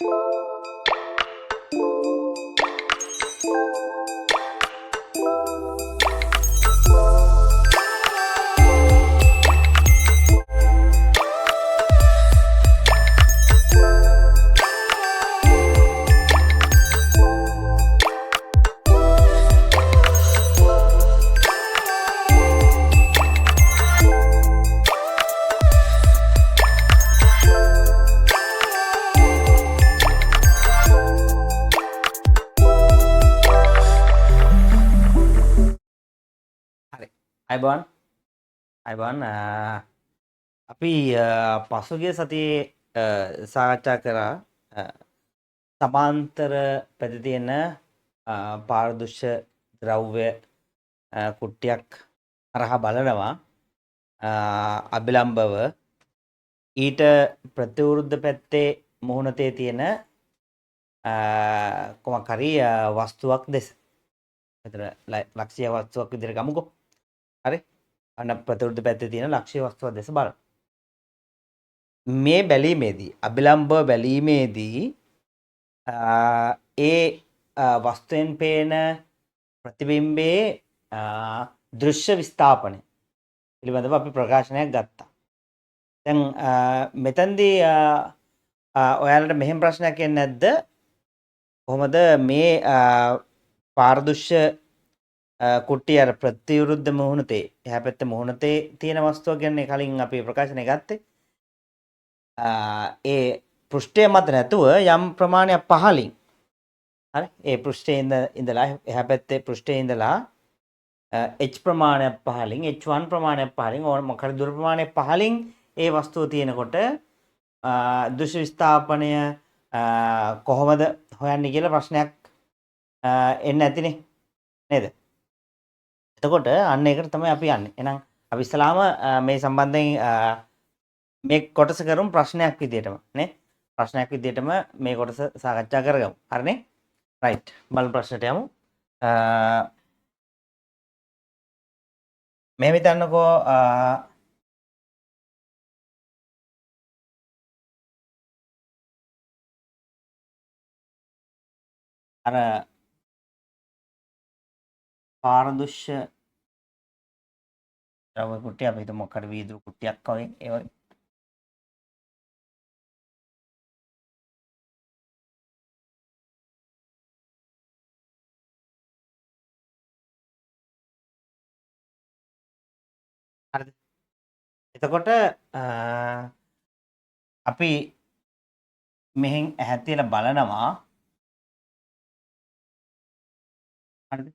හරි. අයිබෝන් අයිබෝන් අපි පසුගිය සතියේ සාකච්ඡා කරා සමාන්තර පැති තියෙන පාරදෘශ්‍ය ද්‍රව්‍ය කුට්ටියක් හරහා බලනවා අභිලම්බව ඊට ප්‍රතිවිරුද්ධ පැත්තේ මුහුණතේ තියෙන කොමක් හරි වස්තුවක් දෙස. එතන ලක්ෂ්‍ය වස්තුවක් විදිහට ගමුකෝ. හරි. අන්න ප්‍රතිවිරුද්ධ පැත්තේ තියෙන ලක්ෂ්‍ය වස්තුවක් දෙස බලන්න. මේ බැලීමේදී අභිලම්බව බැලීමේදී ඒ වස්තුවෙන් පේන ප්‍රතිබිම්බයේ දෘශ්‍ය විස්ථාපනය පිළිබඳව අපි ප්‍රකාශනයක් ගත්තා. දැන් මෙතනදී ඔයාලට මෙහෙම ප්‍රශ්නයක් එන්නේ නැද්ද? කොහොමද මේ පාරදෘශ්‍ය කුට්ටිය අර ප්‍රතිවිරුද්ධ මුහුණතේ එහා පැත්තේ මුහුණතේ තියෙන වස්තුව කියන්නේ කලින් අපි ප්‍රකාශනය ගත්තේ. ඒ පෘෂ්ඨය මත නැතුව යම් ප්‍රමාණයක් පහලින් හරි ඒ පෘෂ්ඨයේ ඉඳලා එහා පැත්තේ පෘෂ්ඨයේ ඉඳලා h ප්‍රමාණයක් පහලින් h1 ප්‍රමාණයක් පහලින් ඕන මොකද දුර ප්‍රමාණයක් පහලින් ඒ වස්තුව තියෙනකොට දෘශ්‍ය විස්ථාපනය කොහොමද හොයන්නේ කියලා ප්‍රශ්නයක් එන්නේ නැතිනේ නේද? එතකොට අන්න ඒකට තමයි අපි යන්නේ. එහෙනම් අපි ඉස්සලාම මේ සම්බන්ධයෙන් මේ කොටස කරුම් ප්‍රශ්නයක් විදියටම නේ ප්‍රශ්නයක් විදියටම මේ කොටස සාකච්ඡා කරගමු. හරිනේ? රයිට්. බලමු ප්‍රශ්නට යමු. මෙහෙම හිතන්නකෝ අර පාරදෘශ්‍ය ද්‍රව්‍ය කුට්ටිය අපි හිතමු මොකක්ද වීදුරු කුට්ටියක් වගේ ඒ වගේ. හරිද? එතකොට අපි මෙහෙන් ඇහැ තියලා බලනවා. හරිද?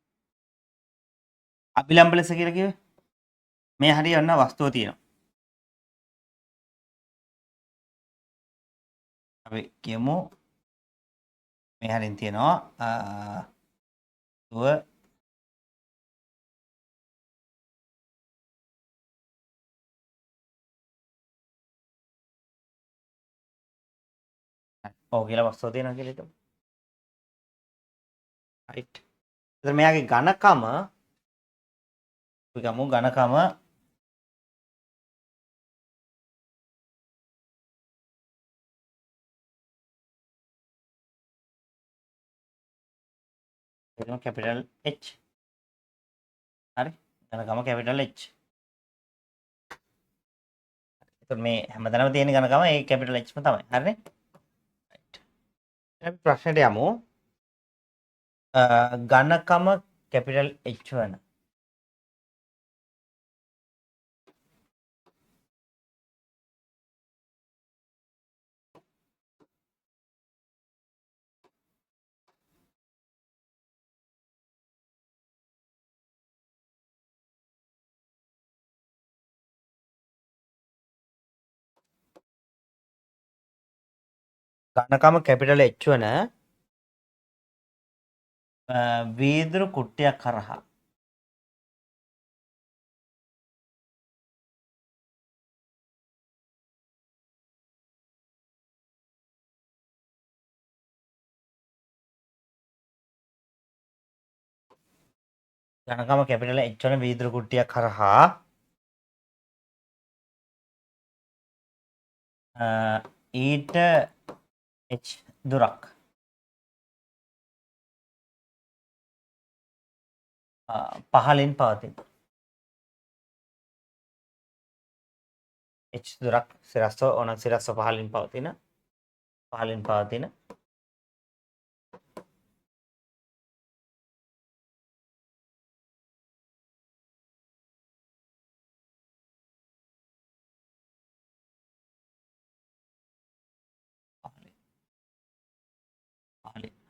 අභිලම්බ ලෙස කියලා කිව්වේ මේ හරිය ඔන්න වස්තුව තියෙනවා. අපි කියමු මේ හරින් තියෙනවා වස්තුව ඔව් කියලා වස්තුව තියෙනවා කියලා හිතමු. රයිට්. එතන මෙයාගේ ඝනකම අපි ගමු ඝනකම එතන කැපිටල් H. හරි. ඝනකම කැපිටල් H. එතකොට මේ හැමදාම තියෙන ඝනකම ඒ කැපිටල් H ම තමයි. හරිනේ? රයිට්. අපි ප්‍රශ්නෙට යමු. ඝනකම කැපිටල් H වන ඝනකම කැපිටල් H වන වීදුරු කුට්ටියක් කරහා ඝනකම කැපිටල් H වන වීදුරු කුට්ටියක් කරහා ඊට H දුරක් පහළින් පවතින. h දුරක් සිරස්ව ඕන සිරස්ව පහළින් පවතින පහළින්.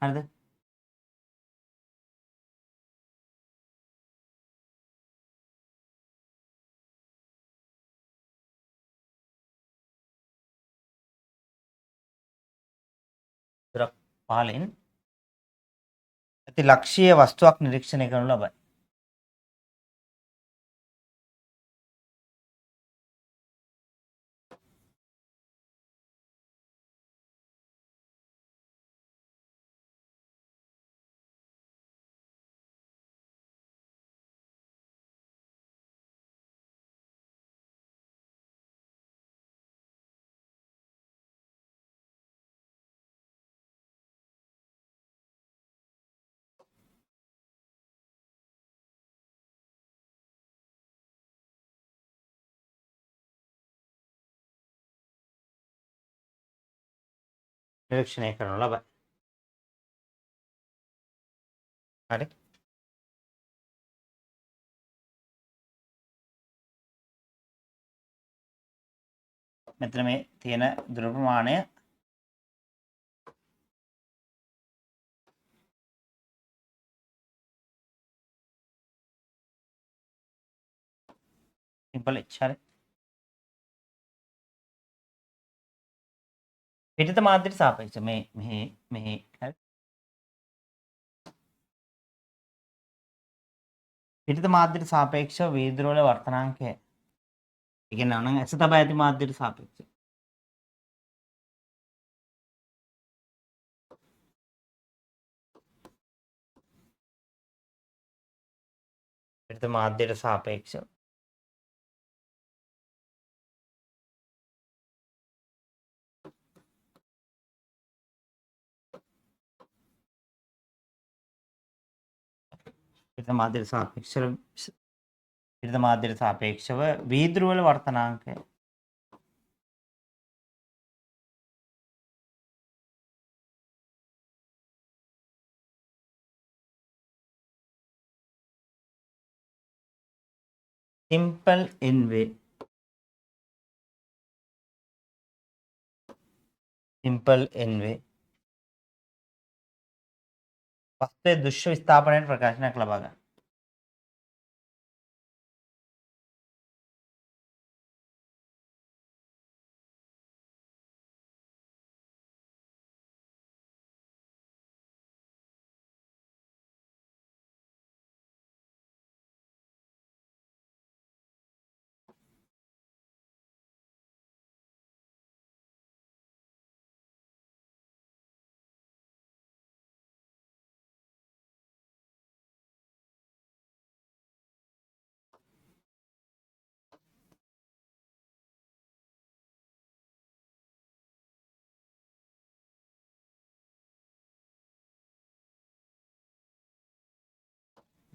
හරිද? දුරක් පහළින් ඇති ලක්ෂීය වස්තුවක් නිරීක්ෂණය කරනු ලබයි. නිරීක්ෂණය කරනු ලබයි. හරි. මෙතන මේ තියෙන දුර ප්‍රමාණය සිම්පල් h. හරි. පිටිත මාධ්‍යට සාපේක්ෂව මෙහි හරි. පිටිත මාධ්‍යට සාපේක්ෂව වීදුරු වල වර්තනාංකය. ඒ කියන්නේ නම් ඇස තබා ඇති මාධ්‍යට සාපේක්ෂව. පිටිත මාධ්‍යට සාපේක්ෂව පිටිත මාධ්‍යට සාපේක්ෂව වීදුරු වල වර්තනාංකය. simple NV වස්තුවේ දෘශ්‍ය විස්ථාපනයට ප්‍රකාශනයක් ලබා ගන්න.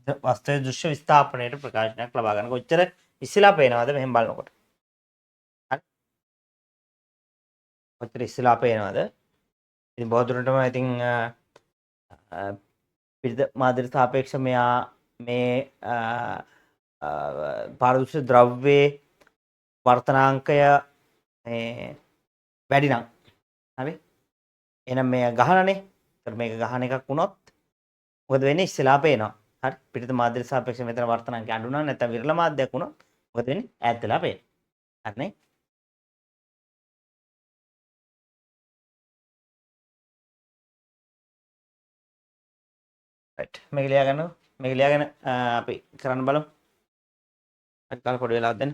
වස්තුවේ දෘශ්‍ය විස්ථාපනයට ප්‍රකාශනයක් ලබා ගන්න. කොච්චර ඉස්සෙල්ලා පේනවද මෙහෙම බලනකොට? හරි. කොච්චර ඉස්සෙල්ලා පේනවද? ඉතින් බොහෝ දුරටම ඉතින් පිරිත මාධ්‍යට සාපේක්ෂව මෙයා මේ පාරදෘශ්‍ය ද්‍රව්‍යයේ වර්තනාංකය වැඩි නම් හරි. එහෙනම් මේ ගහනනේ. ඒතර මේක ගහන එකක් වුණොත් මොකද වෙන්නේ? ඉස්සෙල්ලා පේනවා. හරි. පිරිත මාධ්‍යට සාපේක්ෂව මෙතන වර්තනාංකය අඩු නම් නැත්නම් විරල මාධ්‍යයක් වුණොත් මොකද වෙන්නේ? ඈත් වෙලා පේනවා. හරිනේ. රයිට්. මේක ලියාගන්නකො. මේක ලියාගෙන අපි කරන්න බලමු. හරි. කාල පොඩි වෙලාවක් දෙන්න.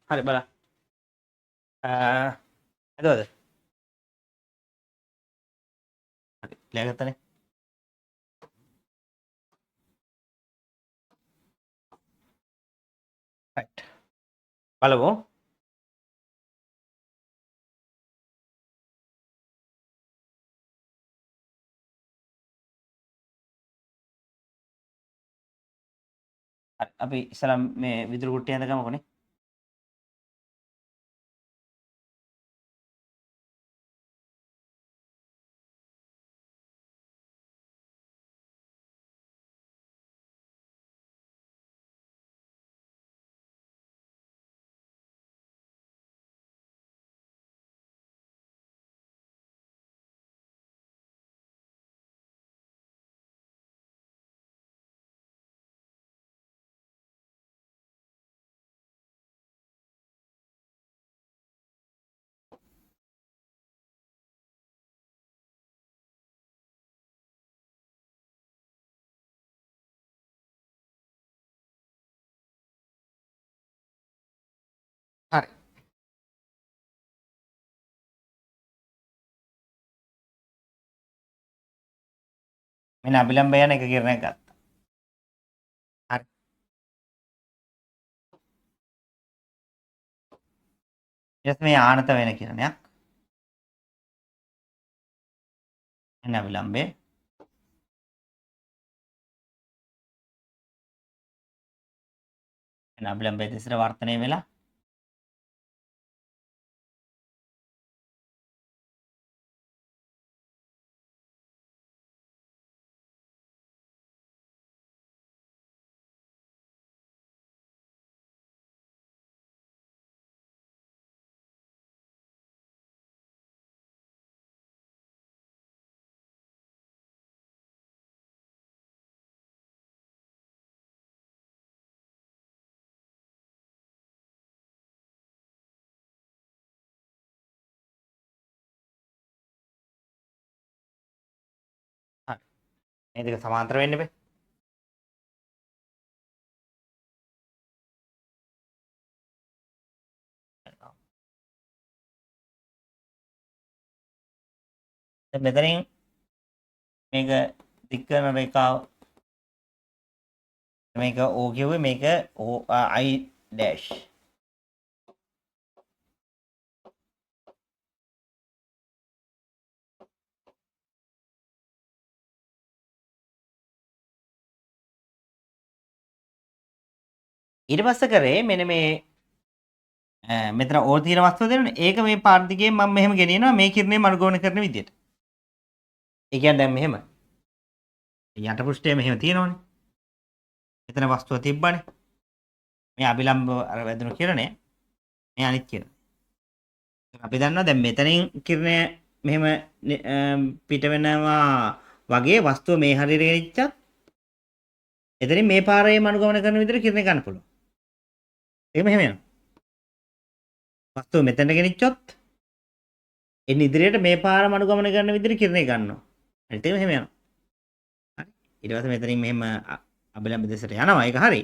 හරි බලන්න. එතකොට හරි ප්ලේ ගත්තනේ. රයිට්. බලමු. හරි අපි ඉස්සලා මේ විදුරු කුට්ටිය ඇඳ ගමුකනේ. හරි. මෙන්න අභිලම්බය යන එක කිරණයක් ගත්තා. හරි. ඊට මේ ආනත වෙන කිරණයක්. මෙන්න අභිලම්බය. මෙන්න අභිලම්බය දෙසට වර්තනය වෙලා හරි. මේ දෙක සමාන්තර වෙන්න බෑ. දැන් මෙතනින් මේක දික් කරන රේඛාව මේක O කිව්වේ මේක I dash. ඊට පස්සේ කරේ මෙන්න මේ මෙතන O තියෙන වස්තුව දෙනවනේ. ඒක මේ පාර දිගේ මම මෙහෙම ගෙනියනවා මේ කිරණය අනුගමනය කරන විදියට. ඒ කියන්නේ දැන් මෙහෙම යට පෘෂ්ඨය මෙහෙම තියෙනවනේ. එතන වස්තුව තිබ්බනේ. මේ අභිලම්බ අර වැදුණු කිරණය මේ අනිත් කිරණය. අපි දන්නවා දැන් මෙතනින් කිරණය මෙහෙම පිට වෙනවා වගේ වස්තුව මේ හරියට ගෙනිච්චත් එතනින් මේ පාරේම අනුගමනය කරන විදිහට කිරණය ගන්න පුළුවන්. ඒක මෙහෙම යනවා. වස්තුව මෙතනට ගෙනිච්චොත් එන්න ඉදිරියට මේ පාරම අනුගමනය කරන විදිහට කිරණය ගන්නවා. හරිද? ඒක මෙහෙම යනවා. හරි. ඊට පස්සේ මෙතනින් මෙහෙම අභිලම්බ දෙසට යනවා. ඒක හරි.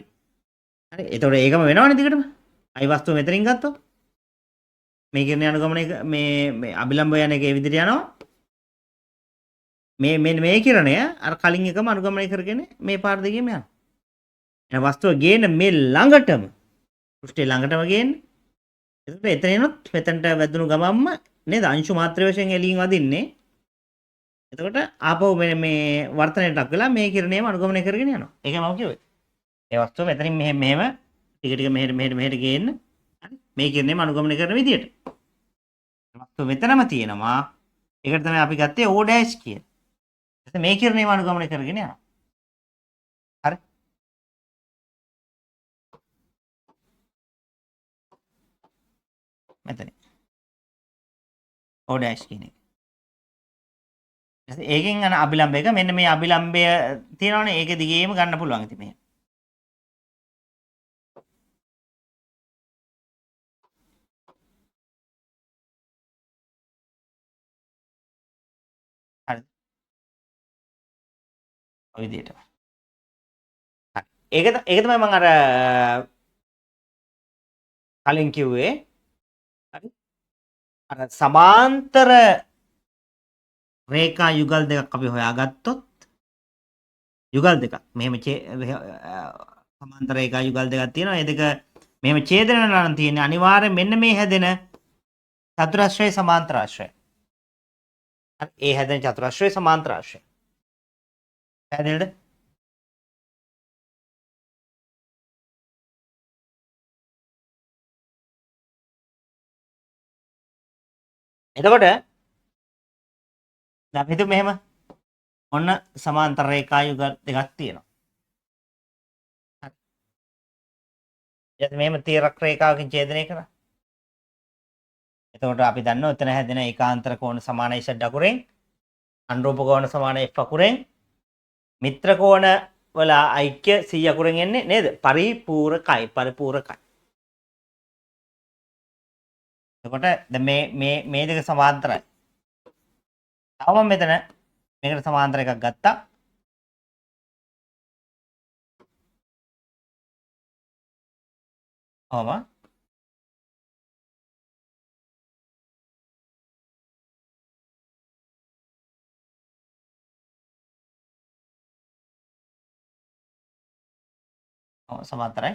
හරි. එතකොට ඒකම වෙනවනේ දිගටම. අයි වස්තුව මෙතනින් ගත්තොත් මේ කිරණය අනුගමනය මේ අභිලම්බ යන එක ඒ විදිහට යනවා. මේ කිරණය අර කලින් එකම අනුගමනය කරගෙන මේ පාර දෙකේම යනවා. එන වස්තුව ගේන මේ ළඟටම පෘෂ්ඨය ළඟටම ගේන්නේ. එතකොට එතන එනොත් මෙතනට වැදුණු ගමම්ම නේද අංශු මාත්‍ර වශයෙන් එළියෙන් වදින්නේ. එතකොට ආපහු මේ වර්තනයටක් වෙලා මේ කිරණයම අනුගමනය කරගෙන යනවා. ඒකයි මම කිව්වේ. ඒ වස්තුව මෙතනින් මෙහෙම ටික ටික මෙහෙට ගේන්න. හරි. මේ කිරණයම අනුගමනය කරන විදියට. වස්තුව මෙතනම තියෙනවා. ඒකට තමයි අපි ගත්තේ O dash කියලා. එතන මේ කිරණයම අනුගමනය කරගෙන යනවා. හරි. මෙතන. O dash කියන එක. ඒකෙන් අන අභිලම්බ එක මෙන්න මේ අභිලම්බය තියෙනවනේ ඒක දිගේම ගන්න පුළුවන් ඉතින් මේ. හරිද? ඔය විදිහට. හරි. ඒක තමයි මම අර කලින් කිව්වේ හරි අර සමාන්තර රේඛා යුගල් දෙකක් අපි හොයාගත්තොත් යුගල් දෙකක් මෙහෙම සමාන්තර රේඛා යුගල් දෙකක් තියෙනවා ඒ දෙක මෙහෙම ඡේදන නම් තියෙන්නේ අනිවාර්යෙන් මෙන්න මේ හැදෙන චතුරස්‍රය සමාන්තරාශ්‍රය හරි ඒ හැදෙන චතුරස්‍රය සමාන්තරාශ්‍රය පැහැදිලිද එතකොට දැන් අපි හිතමු මෙහෙම ඔන්න සමාන්තර රේඛා යුගල් දෙකක් තියෙනවා. හරි. ඊට මෙහෙම තීරක රේඛාවකින් ඡේදනය කරා. එතකොට අපි දන්නවා එතන හැදෙන ඒකාන්තර කෝණ සමානයි Z අකුරෙන් අනුරූප කෝණ සමානයි F අකුරෙන් මිත්‍ර කෝණ වල ඓක්‍ය C අකුරෙන් එන්නේ නේද? පරිපූර්ණකයි. එතකොට දැන් මේ දෙක සමාන්තරයි. තව මම මෙතන මේකට සමාන්තර එකක් ගත්තා. ඔහම සමාන්තරයි.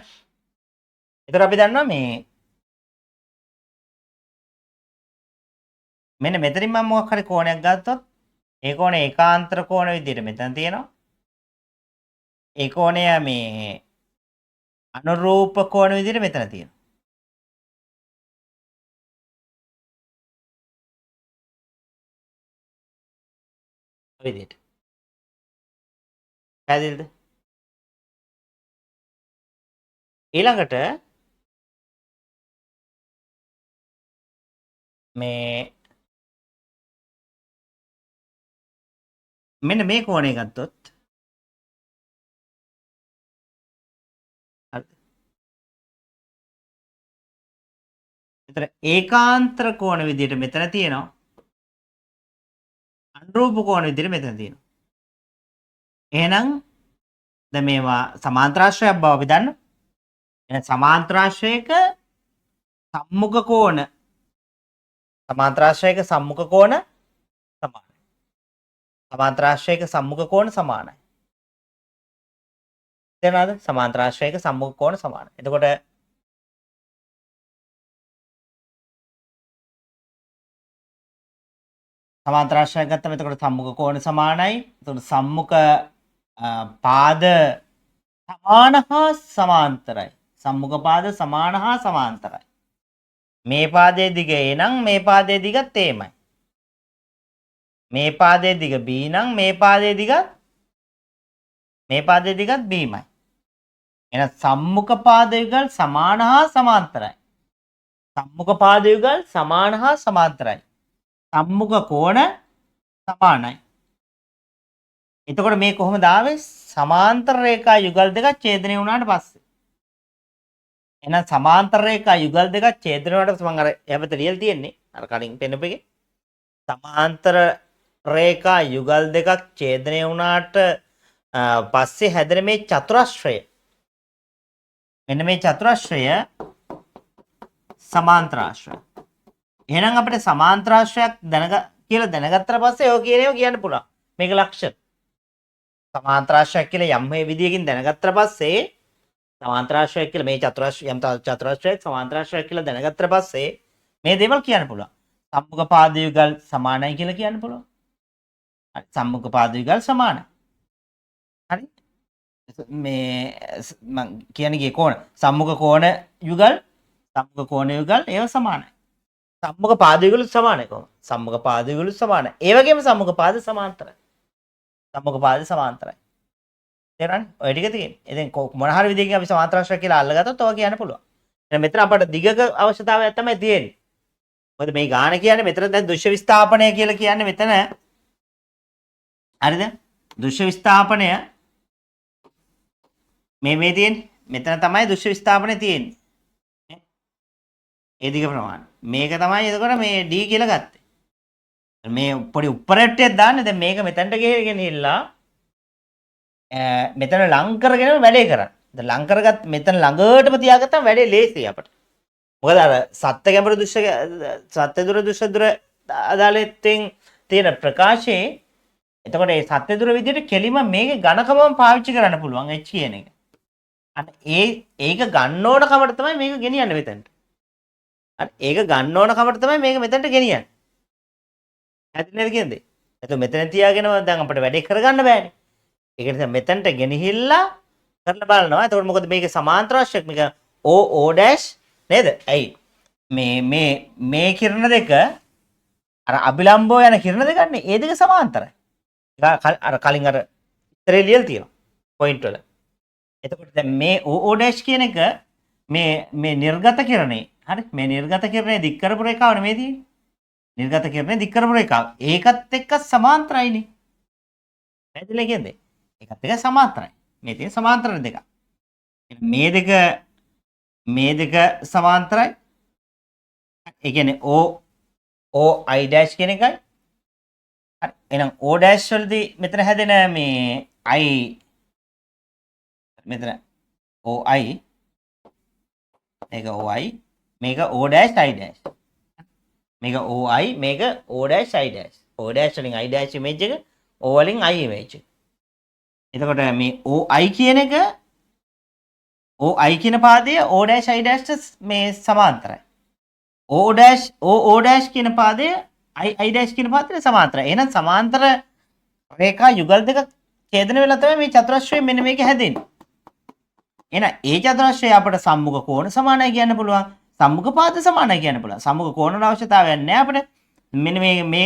ඒතර අපි දන්නවා මේ මෙන්න මෙතනින් මම මොකක් හරි කෝණයක් ගත්තොත් ඒ කෝණය ඒකාන්තර කෝණ විදිහට මෙතන තියෙනවා. ඒ කෝණය මේ අනුරූප කෝණ විදිහට මෙතන තියෙනවා. ඔය විදිහට. පැහැදිලිද? ඊළඟට මේ මෙන්න මේ කෝණය ගත්තොත් හරි. ඒතර ඒකාන්තර කෝණ විදිහට මෙතන තියෙනවා. අනුරූප කෝණ විදිහට මෙතන තියෙනවා. එහෙනම් දැන් මේවා සමාන්තරාශ්‍රයක් බව අපි දන්නවා. එහෙනම් සමාන්තරාශ්‍රයක සම්මුඛ කෝණ සමාන්තරාශ්‍රයක සම්මුඛ කෝණ සමානයි. සමාන්තරාශ්‍රයක සම්මුඛ කෝණ සමානයි. තේරුණාද? සමාන්තරාශ්‍රයක සම්මුඛ කෝණ සමානයි. එතකොට සමාන්තරාශ්‍රයක් ගත්තම එතකොට සම්මුඛ කෝණ සමානයි. එතකොට සම්මුඛ පාද සමාන හා සමාන්තරයි. සම්මුඛ පාද සමාන හා සමාන්තරයි. මේ පාදයේ දිග A නම් මේ පාදයේ දිගත් Aමයි. මේ පාදයේ දිග B නම් මේ පාදයේ දිගත් Bමයි. එහෙනම් සම්මුඛ පාද යුගල් සමාන හා සමාන්තරයි. සම්මුඛ පාද යුගල් සමාන හා සමාන්තරයි. සම්මුඛ කෝණ සමානයි. එතකොට මේ කොහොමද ආවේ? සමාන්තර රේඛා යුගල් දෙකක් ඡේදනය වුණාට පස්සේ. එහෙනම් සමාන්තර රේඛා යුගල් දෙකක් ඡේදනය වුණාට පස්සේ මම අර එහපත ලියලා තියෙන්නේ. අර කලින් පෙන්නපු එකේ. සමාන්තර රේඛා යුගල් දෙකක් ඡේදනය වුණාට පස්සේ හැදෙන මේ චතුරස්‍රය. මෙන්න මේ චතුරස්‍රය සමාන්තරාශ්‍රය. එහෙනම් අපිට සමාන්තරාශ්‍රයක් කියලා දැනගත්තට පස්සේ ඔය කියන ඒවා කියන්න පුළුවන්. මේක ලක්ෂණ. සමාන්තරාශ්‍රයක් කියලා යම් මේ විදියකින් දැනගත්තට පස්සේ සමාන්තරාශ්‍රයක් කියලා මේ චතුරාශ්‍රය යම් චතුරාශ්‍රයක් සමාන්තරාශ්‍රයක් කියලා දැනගත්තට පස්සේ මේ දේවල් කියන්න පුළුවන්. සම්මුඛ පාද යුගල් සමානයි කියලා කියන්න පුළුවන්. හරි සම්මුඛ පාද යුගල් සමානයි. හරි මේ මම කියන්නේ ගියේ කෝණ සම්මුඛ කෝණ යුගල් ඒව සමානයි. සම්මුඛ පාද යුගල සමානයි කොහොමද? සම්මුඛ පාද යුගල සමානයි. ඒ වගේම සම්මුඛ පාද සමාන්තරයි. සම්මුඛ පාද සමාන්තරයි. තේරෙනවද? ඔය ටික තියෙන්නේ. ඉතින් මොන හරි විදිහකින් අපි සමාන්තරාශ්‍රය කියලා අල්ලගත්තොත් ඔය කියන්න පුළුවන්. එහෙනම් මෙතන අපට දිගක අවශ්‍යතාවයක් තමයි තියෙන්නේ. මොකද මේ ගාන කියන්නේ මෙතන දැන් දෘශ්‍ය විස්ථාපනය කියලා කියන්නේ මෙතන හරිද? දෘශ්‍ය විස්ථාපනය මේ තියෙන්නේ. මෙතන තමයි දෘශ්‍ය විස්ථාපනය තියෙන්නේ. ඒ දිග ප්‍රමාණය. මේක තමයි එතකොට මේ D කියලා ගත්තේ. මේ පොඩි උප්පරට්ටියක් දාන්නේ. දැන් මේක මෙතනට ගෙහගෙන ඉල්ලා මෙතන ලං කරගෙන වැඩේ කරන්න. දැන් ලං කරගත් මෙතන ළඟටම තියාගත්තම වැඩේ ලේසියි අපට. මොකද අර සත්‍ය ගැඹුරු දෘශ්‍ය සත්‍ය දුර දෘශ්‍ය දුර අදාළෙන් තියෙන ප්‍රකාශයේ එතකොට මේ සත්‍ය දුර විදිහට කෙලිම මේකේ ඝනකමම පාවිච්චි කරන්න පුළුවන් h කියන එක. අන්න ඒක ගන්න ඕන කමට තමයි මේක ගෙනියන්නේ මෙතනට. අන්න ඒක ගන්න ඕන කමට තමයි මේක මෙතනට ගෙනියන්නේ. ඇති නේද කියන්නේ? එතකොට මෙතන තියාගෙන දැන් අපිට වැඩේ කරගන්න බෑනේ. ඒක නිසා මෙතනට ගෙනහිල්ලා කරලා බලනවා. එතකොට මොකද මේක සමාන්තර වශයෙන් මේක O dash නේද? ඇයි? මේ කිරණ දෙක අර අභිලම්බෝ යන කිරණ දෙකන්නේ ඒ දෙක සමාන්තරයි. අර කලින් අර ඉතරේ ලියලා තියෙනවා පොයින්ට් වල. එතකොට දැන් මේ O dash කියන එක මේ නිර්ගත කිරණේ හරි මේ නිර්ගත කිරණේ දික් කරපු රේඛාවනේ මේ තියෙන්නේ. නිර්ගත කිරණේ දික් කරපු රේඛාව. ඒකත් එක්ක සමාන්තරයිනේ. පැහැදිලි කියන්නේ? ඒකත් එක්ක සමාන්තරයි. මේ තියෙන සමාන්තර දෙක. මේ දෙක සමාන්තරයි. ඒ කියන්නේ O I dash කියන එකයි. හරි. එහෙනම් O dash වලදී මෙතන හැදෙන මේ I මෙතන OI මේක OI මේක O dash I dash මේක OI මේක O dash I dash O dash වලින් I dash image එක O වලින් I image එක. එතකොට මේ OI කියන එක OI කියන පාදය O dash I dash මේ සමාන්තරයි. O dash කියන පාදය I dash කියන පාදයට සමාන්තරයි. එහෙනම් සමාන්තර රේඛා යුගල් දෙක ඡේදන වෙලා තමයි මේ චතුරස්‍රය මෙන්න මේක හැදෙන්නේ. එහෙනම් ඒ චතුරස්‍රය අපිට සම්මුඛ කෝණ සමානයි කියන්න පුළුවන්. සම්මුඛ පාද සමානයි කියන්න පුළුවන්. සම්මුඛ කෝණ අවශ්‍යතාවයක් නැහැ අපිට. මෙන්න මේ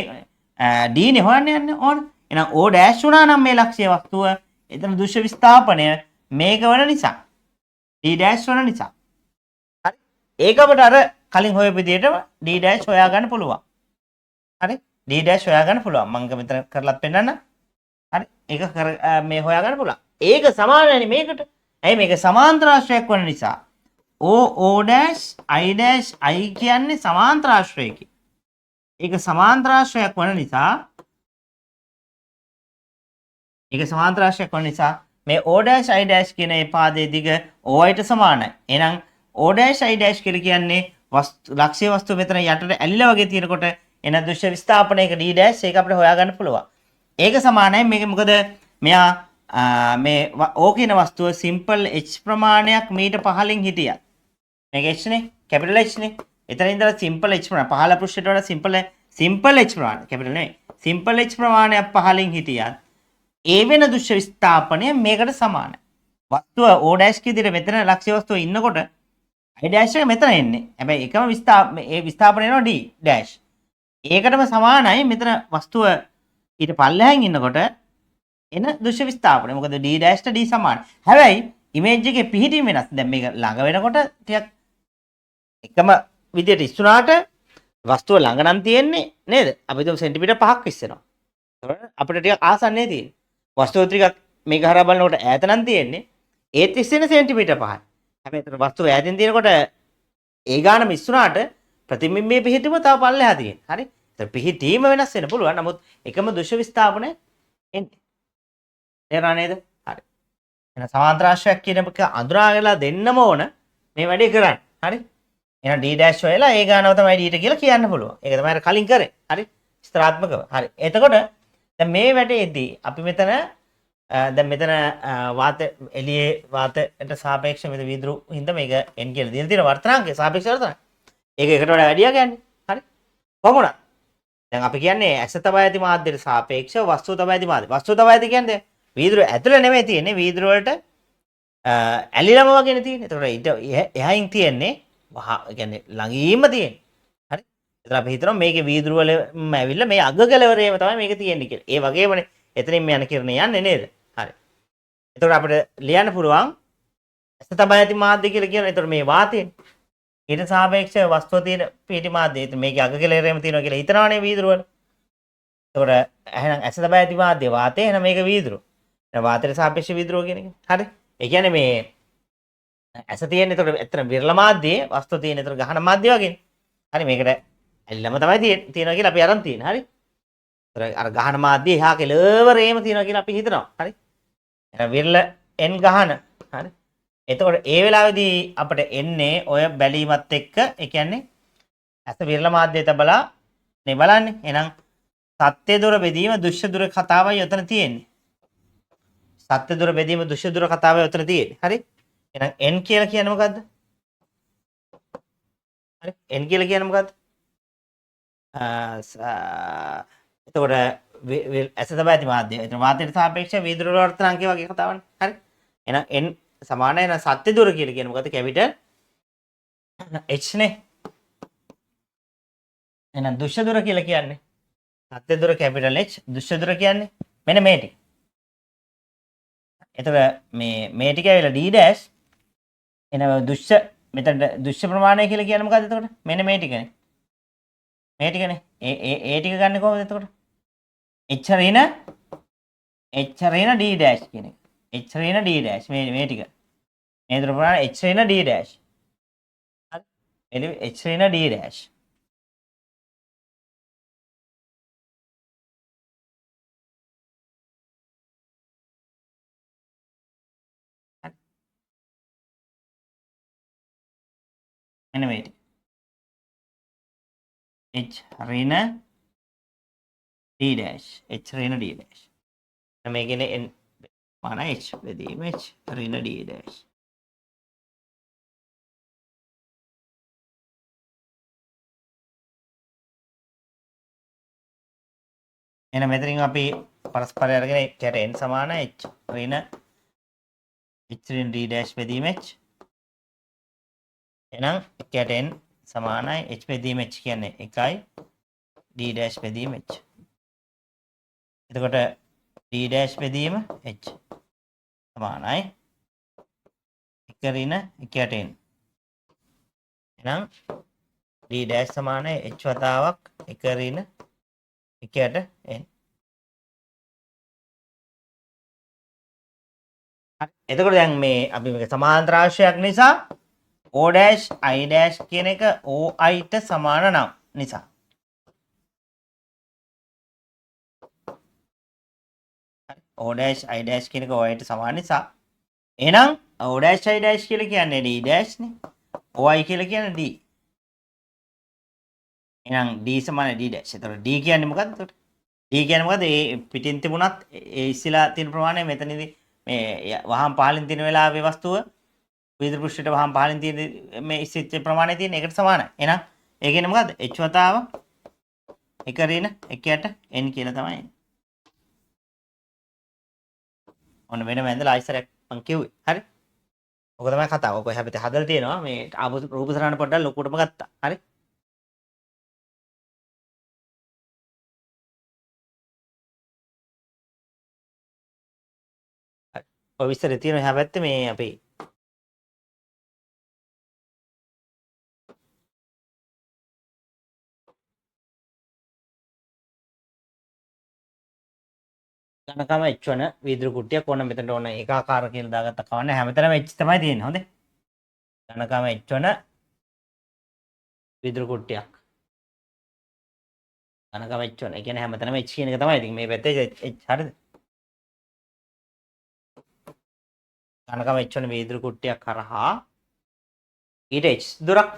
D නේ හොයන්න යන්න ඕන. එහෙනම් O dash වුණා නම් මේ ලක්ෂ්‍ය වස්තුව එතන දෘශ්‍ය විස්ථාපනය මේක වෙන නිසා. D dash වන නිසා. හරි. ඒක අපිට අර කලින් හොයපු විදිහට D dash හොයා ගන්න පුළුවන්. හරි. D dash හොයා ගන්න පුළුවන්. මම මෙතන කරලත් පෙන්නන්න. හරි. ඒක මේ හොයා ගන්න පුළුවන්. ඒක සමානයි මේකට. ඇයි මේක සමාන්තර ආශ්‍රයයක් වන නිසා. O dash I dash I කියන්නේ සමාන්තර ආශ්‍රයකි. ඒක සමාන්තර ආශ්‍රයයක් වන නිසා මේ O dash I dash කියන මේ පාදයේ දිග OI ට සමානයි. එහෙනම් O dash I dash කියලා කියන්නේ ලක්ෂ්‍ය වස්තුව මෙතන යටට ඇලිලා වගේ තියෙනකොට එන දෘශ්‍ය විස්ථාපනයක D dash ඒක අපිට හොයාගන්න පුළුවන්. ඒක සමානයි මේක මොකද මෙයා මේ O කියන වස්තුව සිම්පල් h ප්‍රමාණයක් මීට පහලින් හිටියත් මේක h නේ කැපිටල් h නේ. එතන ඉඳලා සිම්පල් h ප්‍රමාණය පහළ පෘෂ්ඨයට වඩා සිම්පල් h ප්‍රමාණය කැපිටල් නේ සිම්පල් h ප්‍රමාණයක් පහලින් හිටියත් ඒ වෙන දෘශ්‍ය විස්ථාපනය මේකට සමානයි. වස්තුව O dash කීදිර මෙතන ලක්ෂ්‍ය වස්තුව ඉන්නකොට I dash එක මෙතන එන්නේ. හැබැයි එකම විස්ථාපනය වෙනවා D dash. ඒකටම සමානයි මෙතන වස්තුව ඊට පල්ලෙහාන් ඉන්නකොට එන දෘශ්‍ය විස්ථාපනය. මොකද D dash ට D සමානයි. හැබැයි ඉමේජ් එකේ පිහිටීම වෙනස්. දැන් මේක ළඟ වෙනකොට ටිකක් එකම විදියට ඉස්සුනාට වස්තුව ළඟ නම් තියෙන්නේ නේද? අපි හිතමු සෙන්ටිමීටර් 5ක් ඉස්සෙනවා. ඒතකොට අපිට ටිකක් ආසන්නේ තියෙන්නේ. වස්තුව ටිකක් මේක හරහා බලනකොට ඈත නම් තියෙන්නේ. ඒත් ඉස්සෙන සෙන්ටිමීටර් 5යි. හැබැයි ඒතර වස්තුව ඈතින් තියෙනකොට ඒ ගානම ඉස්සුනාට ප්‍රතිබිම්බයේ පිහිටීම තව පල්ලෙහා තියෙන්නේ. හරි? ඒතර පිහිටීම වෙනස් වෙන්න පුළුවන්. නමුත් එකම දෘශ්‍ය විස්ථාපනය එන්නේ. තේරුණා නේද? හරි. එහෙනම් සමාන්තර ආශ්‍රයයක් කියන එක අඳුරාගලා දෙන්නම ඕන මේ වැඩේ කරන්න. හරි? එහෙනම් D dash වෙලා ඒ ගානව තමයි D ට කියලා කියන්න පුළුවන්. ඒක තමයි අර කලින් කරේ. හරි? ස්ථිරාත්මකව. හරි. එතකොට දැන් මේ වැඩේදී අපි මෙතන දැන් මෙතන වාත එළියේ වාතයට සාපේක්ෂව මෙතන වීදුරු හින්දා මේක n කියලා දීලා තියෙන වර්තනාංකය සාපේක්ෂ වර්තනාංකය. ඒක එකට වඩා වැඩියා කියන්නේ. හරි? කොහොමද? දැන් අපි කියන්නේ ඇස තබා ඇති මාධ්‍යයට සාපේක්ෂව වස්තුව තබා ඇති මාධ්‍ය. වස්තුව තබා ඇති කියන්නේ වීදුරු ඇතුළේ නෙමෙයි තියෙන්නේ වීදුරු වලට ඇලිලම වගේනේ තියෙන්නේ. ඒතකොට එහයින් තියෙන්නේ කියන්නේ ළඟින්ම තියෙන්නේ. හරි? ඒතර අපි හිතනවා මේකේ වීදුරු වලම ඇවිල්ලා මේ අග කෙලවරේම තමයි මේක තියෙන්නේ කියලා. ඒ වගේමනේ එතනින් මේ යන කිරණ යන්නේ නේද? හරි. එතකොට අපිට ලියන්න පුළුවන් ඇස තබා ඇති මාධ්‍ය කියලා කියන. එතකොට මේ වාතයෙන් ඊට සාපේක්ෂව වස්තුව තියෙන පිටි මාධ්‍ය. එතන මේකේ අග කෙලවරේම තියෙනවා කියලා හිතනවනේ වීදුරු වල. එතකොට එහෙනම් ඇස තබා ඇති මාධ්‍ය වාතය එහෙනම් මේක වීදුරු. දැන් වාතයට සාපේක්ෂ වීදුරුව කියන එක. හරි. ඒ කියන්නේ මේ ඇස තියෙන එතකොට ඇත්තට විරල මාධ්‍යයේ වස්තුව තියෙන එතකොට ගහන මාධ්‍ය වගේනේ. හරි මේකට ඇල්ලම තමයි තියෙනවා කියලා අපි අරන් තියෙන්නේ. හරි. අර ගහන මාධ්‍ය එහා කෙලවරේම තියෙනවා කියලා අපි හිතනවා. හරි. එහෙනම් විරල n ගහන. හරි. එතකොට ඒ වෙලාවේදී අපිට එන්නේ ඔය බැලීමත් එක්ක ඒ කියන්නේ ඇස විරල මාධ්‍ය තබලා නේ බලන්නේ. එහෙනම් සත්‍ය දුර බෙදීම දුෂ්‍ය දුර කතාවයි උතන තියෙන්නේ. සත්‍ය දුර බෙදීම දුෂ්‍ය දුර කතාවයි උතන තියෙන්නේ. හරි? එහෙනම් n කියලා කියන්නේ මොකද්ද? හරි? n කියලා කියන්නේ මොකද්ද? එතකොට ඇස තමයි ඇති මාධ්‍ය. එතන මාධ්‍යයට සාපේක්ෂව වීදුරු වර්තනාංකය වගේ කතාවනේ. හරි? එහෙනම් n සමානයි නම් සත්‍ය දුර කියලා කියන්නේ මොකද්ද? කැපිටල් h නේ. එහෙනම් දුෂ්‍ය දුර කියලා කියන්නේ සත්‍ය දුර කැපිටල් H, දුෂ්‍ය දුර කියන්නේ මෙන්න මේ ටික. එතකොට මේ ටික ඇවිල්ලා D dash එන දුෂ්‍ය මෙතන දුෂ්‍ය ප්‍රමාණය කියලා කියන්නේ මොකද්ද එතකොට? මෙන්න මේ ටිකනේ. මේ ටිකනේ. ඒ ටික ගන්න කොහොමද එතකොට? H ඍණ D dash කියන එක. H ඍණ D dash මේ ටික. මේ දුර ප්‍රමාණය H ඍණ D dash. හරි. එළි H ඍණ D dash. මෙන්න මේ ටික. H ඍණ D dash. H ඍණ D dash. මේ කියන්නේ n මාන h බෙදීම h ඍණ D dash. එහෙනම් මෙතනින් අපි පරස්පරය අරගෙන යට n සමාන h ඍණ d dash බෙදීම h. එහෙනම් යට n සමානයි h බෙදීම h කියන්නේ 1යි d dash බෙදීම h. එතකොට d dash බෙදීම h සමානයි 1 ඍණ 1 යට n. එහෙනම් d dash සමානයි h වතාවක් 1 ඍණ 1 යට n. එතකොට දැන් මේ අපි මේක සමාන්තර රාශියක් නිසා O dash I dash කියන එක OI ට සමාන නම් නිසා O dash I dash කියන එක OI ට සමාන නිසා එහෙනම් O dash I dash කියලා කියන්නේ D dash නේ. OI කියලා කියන්නේ D. එහෙනම් D සමාන D dash. එතකොට D කියන්නේ මොකද්ද එතකොට? D කියන්නේ මොකද්ද? ඒ පිටින් තිබුණත් ඒ ඉස්සලා තියෙන ප්‍රමාණය මෙතනදී මේ වහම් පහලින් තියෙන වෙලාවේ වස්තුව වීදුරු පෘෂ්ඨයට වහම් පහලින් තියෙන මේ ඉස්සිච්ච ප්‍රමාණය තියෙන එකට සමානයි. එහෙනම් ඒ කියන්නේ මොකද්ද? h වතාව 1 ඍණ 1 යට n කියලා තමයි. ඔන්න වෙනම ඇඳලා ආයිසරයක් මං කිව්වේ. හරි? ඔක තමයි කතාව. ඔක හැබැයි හදලා තියෙනවා. මේ ආපු රූප සරහන පොඩ්ඩක් ලොකුටම ගත්තා. හරි? හරි. ඔය විස්තරේ තියෙනවා හැබැයි මේ අපි ඝනකම h වන වීදුරු කුට්ටියක් ඕන මෙතනට ඕන ඒකාකාර කියලා දාගත්ත කවන්නේ හැමතැනම h තමයි තියෙන්නේ. හොඳේ. ඝනකම h වන වීදුරු කුට්ටියක්. ඝනකම h වන. ඒ කියන්නේ හැමතැනම h කියන එක තමයි. ඉතින් මේ පැත්තේ h හරිද? ඝනකම h වන වීදුරු කුට්ටියක් කරහා ඊට h දුරක්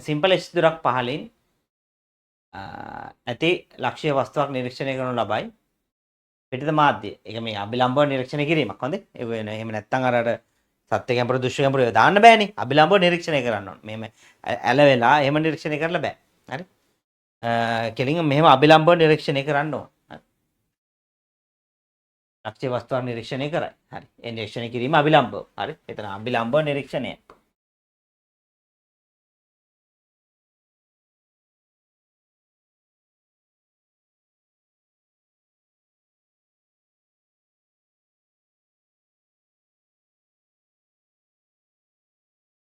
සිම්පල් h දුරක් පහලින් ඇති ලක්ෂ්‍ය වස්තුවක් නිරීක්ෂණය කරනු ලබයි. පිටිත මාධ්‍ය. ඒක මේ අභිලම්බව නිරීක්ෂණය කිරීමක්. හොඳේ. ඒ වෙන එහෙම නැත්නම් අර සත්‍ය ගැඹුරු දෘශ්‍ය ගැඹුරු දාන්න බෑනේ. අභිලම්බව නිරීක්ෂණය කරන්න ඕන. මෙහෙම ඇල වෙලා එහෙම නිරීක්ෂණය කරලා බෑ. හරි? කෙලින් මෙහෙම අභිලම්බව නිරීක්ෂණය කරන්න ඕන. ලක්ෂ්‍ය වස්තුවක් නිරීක්ෂණය කරයි. හරි. ඒ නිරීක්ෂණය කිරීම අභිලම්බව. හරි? එතන අභිලම්බව නිරීක්ෂණය.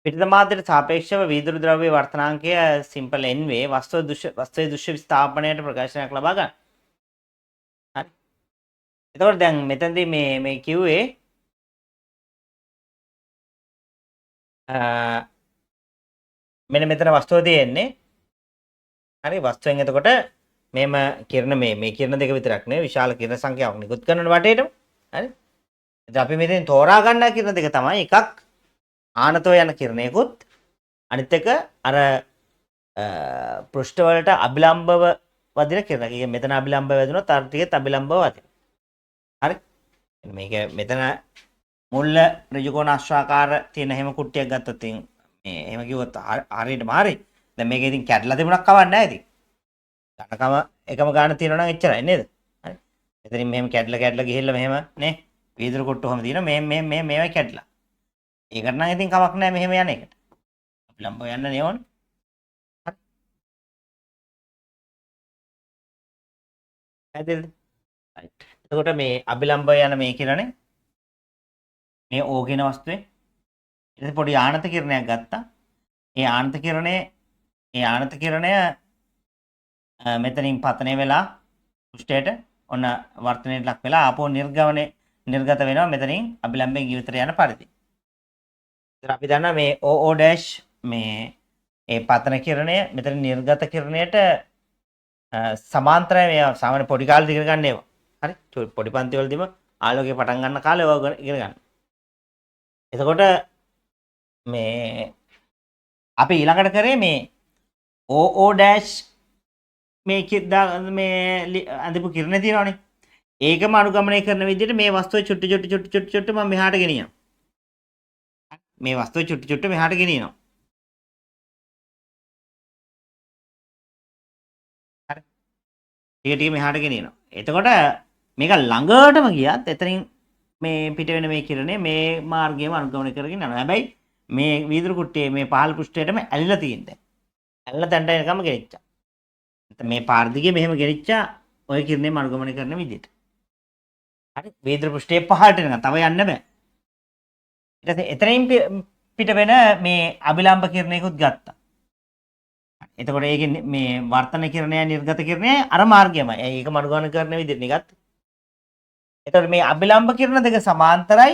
පිටිත මාධ්‍යයට සාපේක්ෂව වීදුරු ද්‍රව්‍ය වර්තනාංකය සිම්පල් n වේ වස්තුවේ දෘශ්‍ය විස්ථාපනයට ප්‍රකාශනයක් ලබා ගන්න. හරි. එතකොට දැන් මෙතනදී මේ කිව්වේ මෙන්න මෙතන වස්තුව තියෙන්නේ. හරි වස්තුවෙන් එතකොට මේම කිරණ මේ කිරණ දෙක විතරක් නෙවෙයි විශාල කිරණ සංඛ්‍යාවක් නිකුත් කරන වටේටම. හරි. ඉතින් අපි මෙතෙන් තෝරා ගන්න කිරණ දෙක තමයි එකක් ආනතෝ යන කිරණයකුත් අනිත් එක අර පෘෂ්ඨ වලට අභිලම්බව වදින කිරණ. ඒ මෙතන අභිලම්බව වැදුනොත් අර ටිකෙත් අභිලම්බව වදින. හරි. මේක මෙතන මුල්ල ඍජුකෝණ අශ්වාකාර තියෙන හැම කුට්ටියක් ගත්තොත් මේ එහෙම කිව්වොත් හරියටම හරි. දැන් මේක ඉතින් කැඩලා තිබුණක් කවන්නේ නැහැ ඉතින්. ගණකම එකම ගාන තියෙනවා නම් එච්චරයි නේද? හරි. එතනින් මෙහෙම කැඩලා ගිහිල්ලා මෙහෙම නේ වීදුරු කොට්ටු ඔහම තියෙනවා මේ මේවයි කැඩලා. ඒකට නම් ඉතින් කමක් නැහැ මෙහෙම යන එකට. අපි ලම්බව යන්න නේ ඕනේ. හරි. පැහැදිලිද? රයිට්. එතකොට මේ අභිලම්බව යන මේ කියලානේ මේ O කියන වස්තුවේ ඉතින් පොඩි ආනත කිරණයක් ගත්තා. ඒ ආනත කිරණය මෙතනින් පතනය වෙලා පෘෂ්ඨයට ඔන්න වර්තනයට ලක් වෙලා ආපහු නිර්ගත වෙනවා මෙතනින් අභිලම්බයෙන් ඉවතට යන පරිදි. ඉතින් අපි දන්නා මේ OO ඩෑෂ් මේ ඒ පතන කිරණය මෙතන නිර්ගත කිරණයට සමාන්තරයි මේ සාමාන්‍ය පොඩි කාලේ ඉගෙන ගන්න ඒවා. හරි? පොඩි පන්ති වලදීම ආලෝකය පටන් ගන්න කාලේ ඒවා ඉගෙන ගන්න. එතකොට මේ අපි ඊළඟට කරේ මේ OO ඩෑෂ් මේ අඳපු කිරණ තියෙනවනේ. ඒකම අනුගමනය කරන විදිහට මේ වස්තුවේ චුට්ටි මම මෙහාට ගෙනියනවා. මේ වස්තුවේ චුට්ටි මෙහාට ගෙනියනවා. හරි. ටික මෙහාට ගෙනියනවා. එතකොට මේක ළඟටම ගියත් එතනින් මේ පිට වෙන මේ කිරණේ මේ මාර්ගයම අනුගමනය කරගෙන යනවා. හැබැයි මේ වීදුරු කුට්ටියේ මේ පහළ පෘෂ්ඨයටම ඇලිලා තියෙන්නේ. ඇලිලා තැන්ට එනකම ගෙනිච්චා. මේ පාර දිගේ මෙහෙම ගෙනිච්චා ඔය කිරණේම අනුගමනය කරන විදිහට. හරි වීදුරු පෘෂ්ඨයේ පහළට එනකම් තව යන්න බෑ. ඊට පස්සේ එතනින් පිට වෙන මේ අභිලම්බ කිරණයකුත් ගත්තා. එතකොට ඒකේ මේ වර්තන කිරණය නිර්ගත කිරණය අර මාර්ගයමයි. ඒකම අනුගමනය කරන විදිහට නේ ගත්තේ. එතකොට මේ අභිලම්බ කිරණ දෙක සමාන්තරයි.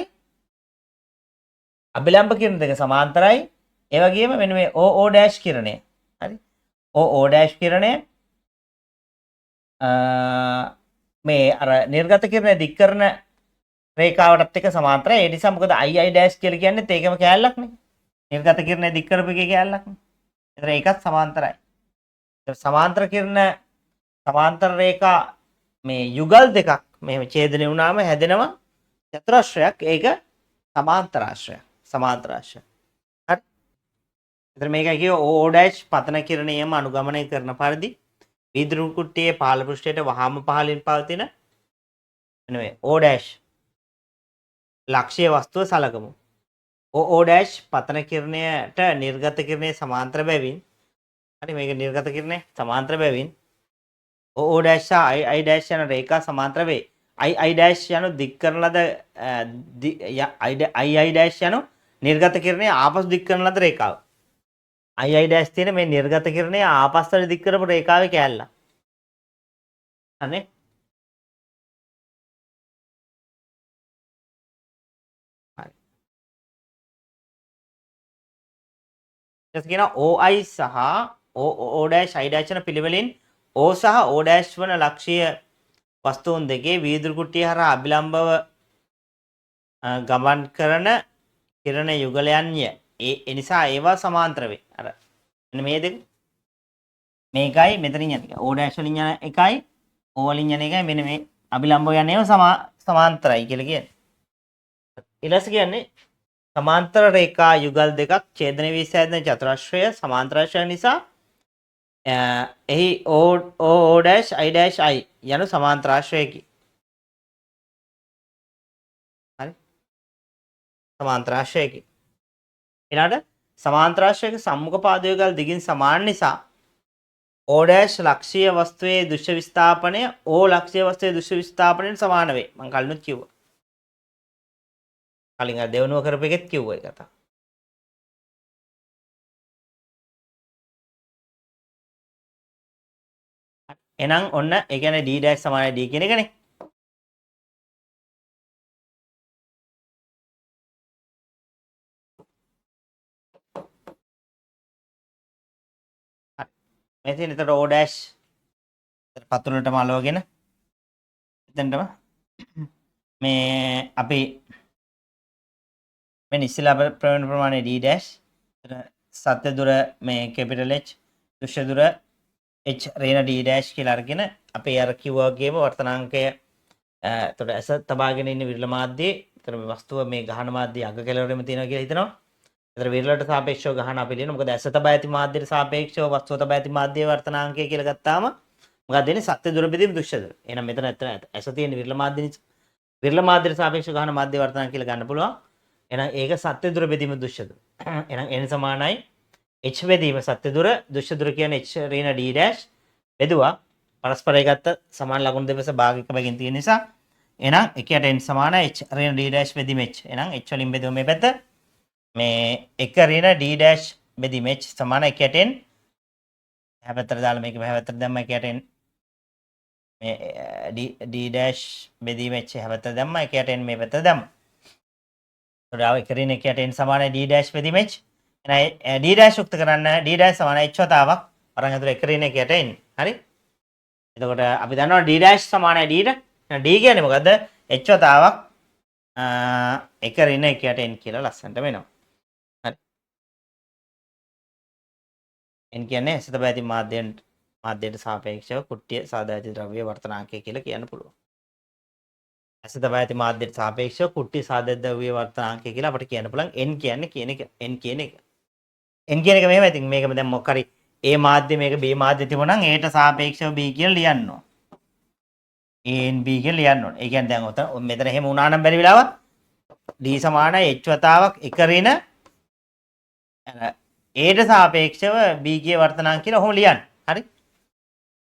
අභිලම්බ කිරණ දෙක සමාන්තරයි. ඒ වගේම මෙන්න මේ OO ඩෑෂ් කිරණය. හරි. OO ඩෑෂ් කිරණය මේ අර නිර්ගත කිරණය දික් කරන රේඛාවටත් එක්ක සමාන්තරයි. ඒ නිසා මොකද II ඩෑෂ් කියලා කියන්නේ ඒකම කෑල්ලක් නේ. නිර්ගත කිරණය දික් කරපු එකේ කෑල්ලක් නේ. ඒතර ඒකත් සමාන්තරයි. සමාන්තර කිරණ සමාන්තර රේඛා මේ යුගල් දෙකක් මෙහෙම ඡේදනය වුණාම හැදෙනවා චතුරාශ්‍රයක්. ඒක සමාන්තරාශ්‍රයක්. සමාන්තරාශ්‍රය. හරි. එතන මේකයි කිය OO ඩෑෂ් පතන කිරණයම අනුගමනය කරන පරිදි වීදුරු කුට්ටියේ පහළ පෘෂ්ඨයට වහාම පහළින් පවතින නෙවෙයි O ඩෑෂ් ලක්ෂ්‍ය වස්තුව සලකමු. OO ඩෑෂ් පතන කිරණයට නිර්ගත කිරණයේ සමාන්තර බැවින් හරි මේක නිර්ගත කිරණය සමාන්තර බැවින් OO ඩෑෂ් සහ II ඩෑෂ් යන රේඛා සමාන්තර වේ. II ඩෑෂ් යනු දික් කරන ලද II ඩෑෂ් යනු නිර්ගත කිරණය ආපසු දික් කරන ලද රේඛාව. II ඩෑෂ් තියෙන මේ නිර්ගත කිරණය ආපස්සට දික් කරපු රේඛාවේ කෑල්ල. හරි. හරි. ඊට කියනවා OI සහ OO ඩෑෂ් I ඩෑෂ් යන පිළිවෙලින් O සහ O ඩෑෂ් වන ලක්ෂීය වස්තුන් දෙකේ වීදුරු කුට්ටිය හරහා අභිලම්බව ගමන් කරන කිරණ යුගලයන්ය. ඒ නිසා ඒවා සමාන්තර වේ. අර මෙන්න මේ දෙක මේකයි මෙතනින් යන එක. O ඩෑෂ් වලින් යන එකයි O වලින් යන එකයි මෙන්න මේ අභිලම්බව යන ඒවා සමාන්තරයි කියලා කියන්නේ. ඊළඟට කියන්නේ සමාන්තර රේඛා යුගල් දෙකක් ඡේදන වී සෑදෙන චතුරාශ්‍රය සමාන්තරාශ්‍රය නිසා එහි O dash I dash I යන සමාන්තරාශ්‍රයකි. හරි. සමාන්තරාශ්‍රයකි. ඊළඟට සමාන්තරාශ්‍රයක සම්මුඛ පාද යුගල් දිගින් සමාන නිසා O ඩෑෂ් ලක්ෂීය වස්තුවේ දෘශ්‍ය විස්ථාපනය O ලක්ෂීය වස්තුවේ දෘශ්‍ය විස්ථාපනයට සමාන වේ. මම කලිනුත් කිව්වා. කලින් අර දෙවනුව කරපු එකෙත් කිව්වා ඒක තමයි. එහෙනම් ඔන්න ඒ කියන්නේ D dash සමානයි D කියන එකනේ. හරි. මේ තියෙන එතකොට O dash පතුලටම අලවගෙන එතනටම මේ අපි මෙන්න ඉස්සෙල්ලා ප්‍රවේණ ප්‍රමාණය d dash සත්‍ය දුර මේ capital H දෘශ්‍ය දුර h ඍණ d dash කියලා අරගෙන අපේ අර කිව්වා වගේම වර්තනාංකය එතකොට ඇස තබාගෙන ඉන්න විරල මාධ්‍යයේ එතන මේ වස්තුව මේ ගහන මාධ්‍යයේ අග කෙළවරෙම තියෙනවා කියලා හිතනවා. එතන විරලට සාපේක්ෂව ගහන අපි ලියන මොකද ඇස තබා ඇති මාධ්‍යයට සාපේක්ෂව වස්තුව තබා ඇති මාධ්‍යයේ වර්තනාංකය කියලා ගත්තාම මොකක්ද වෙන්නේ සත්‍ය දුර බෙදීම දෘශ්‍ය දුර. එහෙනම් මෙතන ඇස තියෙන විරල මාධ්‍යයට සාපේක්ෂව ගහන මාධ්‍ය වර්තනාංක කියලා ගන්න පුළුවන්. එහෙනම් ඒක සත්‍ය දුර බෙදීම දෘශ්‍ය දුර. එහෙනම් n සමානයි h බෙදීම සත්‍ය දුර දෘශ්‍ය දුර කියන්නේ h ඍණ d dash බෙදුවා පරස්පරය ගත්ත සමාන ලකුණු දෙපස භාගික බැගින් තියෙන නිසා එහෙනම් එකට n සමානයි h ඍණ d dash බෙදීම h. එහෙනම් h වලින් බෙදුව මේ පැත්ත මේ 1 ඍණ d dash බෙදීම h සමාන එකට n එහා පැත්තට දාලා මේක මෙහා පැත්තට දැම්ම එකට n මේ d dash බෙදීම h එහා පැත්තට දැම්ම එකට n මේ පැත්තට දැම්ම. ඒතකොට එක ඍණ එකට n සමානයි d dash බෙදීම h. එහෙනම් d dash යුක්ත කරන්න d dash සමානයි h වතාවක් අරන් හදුර එක ඍණ එකට n. හරි? එතකොට අපි දන්නවා d dash සමානයි d ට. එහෙනම් d කියන්නේ මොකද්ද? h වතාවක් එක ඍණ එකට n කියලා ලස්සනට වෙනවා. හරි. n කියන්නේ ඇසත බැති මාධ්‍යයට සාපේක්ෂව කුට්ටිය සාදා ඇති ද්‍රව්‍ය වර්තනාංකය කියලා කියන්න පුළුවන්. ඇසත බැති මාධ්‍යයට සාපේක්ෂව කුට්ටිය සාදා ද්‍රව්‍ය වර්තනාංකය කියලා අපිට කියන්න පුළුවන් n කියන්නේ කියන එක. n කියන එක. n කියන එක මෙහෙම ඉතින් මේක දැන් මොකක් හරි a මාධ්‍ය මේක b මාධ්‍ය තිබුණා නම් a ට සාපේක්ෂව b කියලා ලියන්න ඕන. a n b කියලා ලියන්න ඕන. ඒ කියන්නේ දැන් ඔතන මෙතන එහෙම වුණා නම් බැරි වෙලාවක් d සමානයි h වතාවක් එක ඍණ a ට සාපේක්ෂව b ගේ වර්තනාංක කියලා ඔහොම ලියන්න. හරි?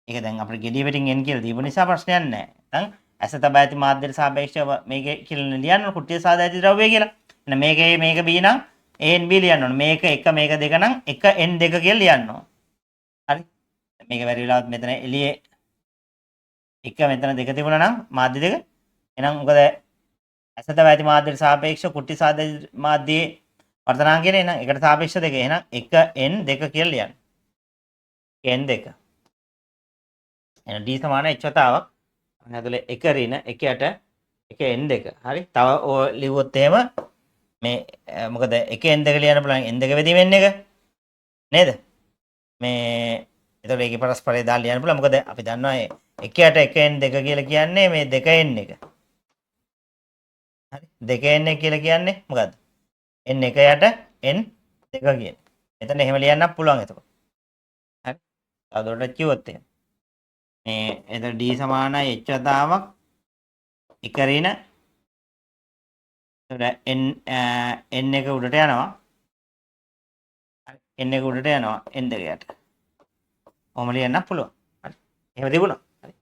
ඒක දැන් අපිට gediya පිටින් n කියලා දීපු නිසා ප්‍රශ්නයක් නැහැ. නැත්නම් ඇස තබා ඇති මාධ්‍යයට සාපේක්ෂව මේකේ කියලා ලියන්න ඕන කුට්ටිය සාදා ඇති ද්‍රව්‍ය කියලා. එහෙනම් මේක b නම් a n b ලියන්න ඕන. මේක 1 මේක 2 නම් 1 n 2 කියලා ලියන්න ඕන. හරි? මේක බැරි වෙලාවත් මෙතන එළියේ 1 මෙතන 2 තිබුණා නම් මාධ්‍ය දෙක. එහෙනම් මොකද ඇස තබා ඇති මාධ්‍යයට සාපේක්ෂව කුට්ටිය සාදා මාධ්‍යයේ වර්තනාංක කියන්නේ එහෙනම් එකට සාපේක්ෂ දෙක. එහෙනම් 1 n 2 කියලා ලියන්න. n 2. එහෙනම් d සමාන h වතාවක්. අන්න ඇතුලේ 1 ඍණ 1ට 1 n 2. හරි? තව ඔය ලිව්වොත් එහෙම මේ මොකද 1 n 2 ලියන්න පුළුවන් n 2 වෙදීම n එක. නේද? මේ එතකොට ඒකේ පරස්පරය දාලා ලියන්න පුළුවන්. මොකද අපි දන්නවා 1ට 1 n 2 කියලා කියන්නේ මේ 2 n එක. හරි? 2 n එක කියලා කියන්නේ මොකද්ද? n 1යට n 2 කියන්නේ. එතන එහෙම ලියන්නත් පුළුවන් එතකොට. හරි? තවදුරටත් කිව්වොත් එහෙම. මේ එතන d සමානයි h වතාවක් එක ඍණ එතකොට n එක උඩට යනවා. හරි? n එක උඩට යනවා n දෙකයට. ඔහොම ලියන්නත් පුළුවන්. හරි? එහෙම තිබුණා. හරි?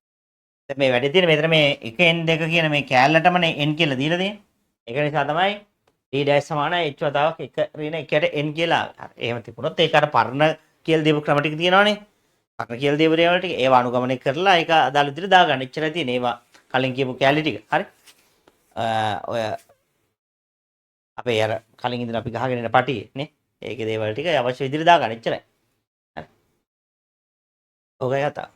දැන් මේ වැඩි තියෙන මෙතන මේ 1 n 2 කියන මේ කෑල්ලටමනේ n කියලා දීලා තියෙන්නේ. ඒක නිසා තමයි d dash සමානයි h වතාවක් එක ඍණ 1ට n කියලා ආවේ. හරි. එහෙම තිබුණොත් ඒක අර පරණ කියලා දීපු ක්‍රම ටික තියෙනවනේ. පරණ කියලා දීපු දේවල් ටික ඒවා අනුගමනය කරලා ඒක අදාළ විදිහට දාගන්න. එච්චරයි තියෙන්නේ. ඒවා කලින් කියපු කැලි ටික. හරි. ඔය අපේ අර කලින් ඉඳන් අපි ගහගෙන ඉන්න පටියේ නේ. ඒකේ දේවල් ටික අවශ්‍ය විදිහට දාගන්න. එච්චරයි. හරි. ඔකයි කතාව.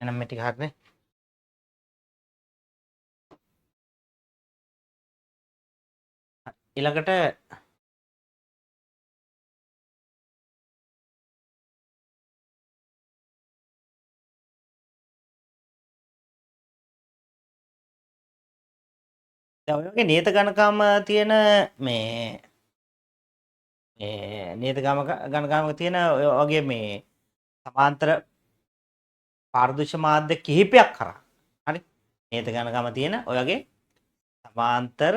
එහෙනම් මේ ටික හරිනේ. ඊළඟට දැන් ඔය වගේ නියත ගණකම තියෙන මේ නියත ගණකමක තියෙන ඔය වගේ මේ සමාන්තර පාරදෘශ්‍ය මාධ්‍ය කිහිපයක් කරා. හරි. නියත ගණකම තියෙන ඔය වගේ සමාන්තර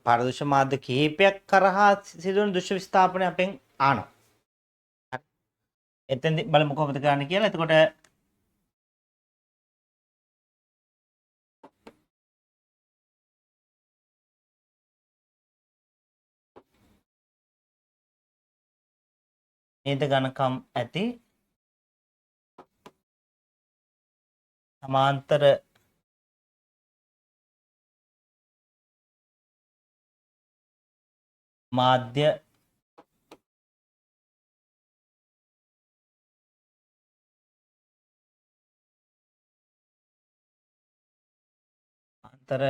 පාරදෘශ්‍ය මාධ්‍ය කිහිපයක් කරහා සිදුවන දෘශ්‍ය විස්ථාපනය අපෙන් ආනවා. හරි. එතෙන්දි බලමු කොහොමද කරන්න කියලා. එතකොට නියත ගණකම් ඇති සමාන්තර මාධ්‍ය අතර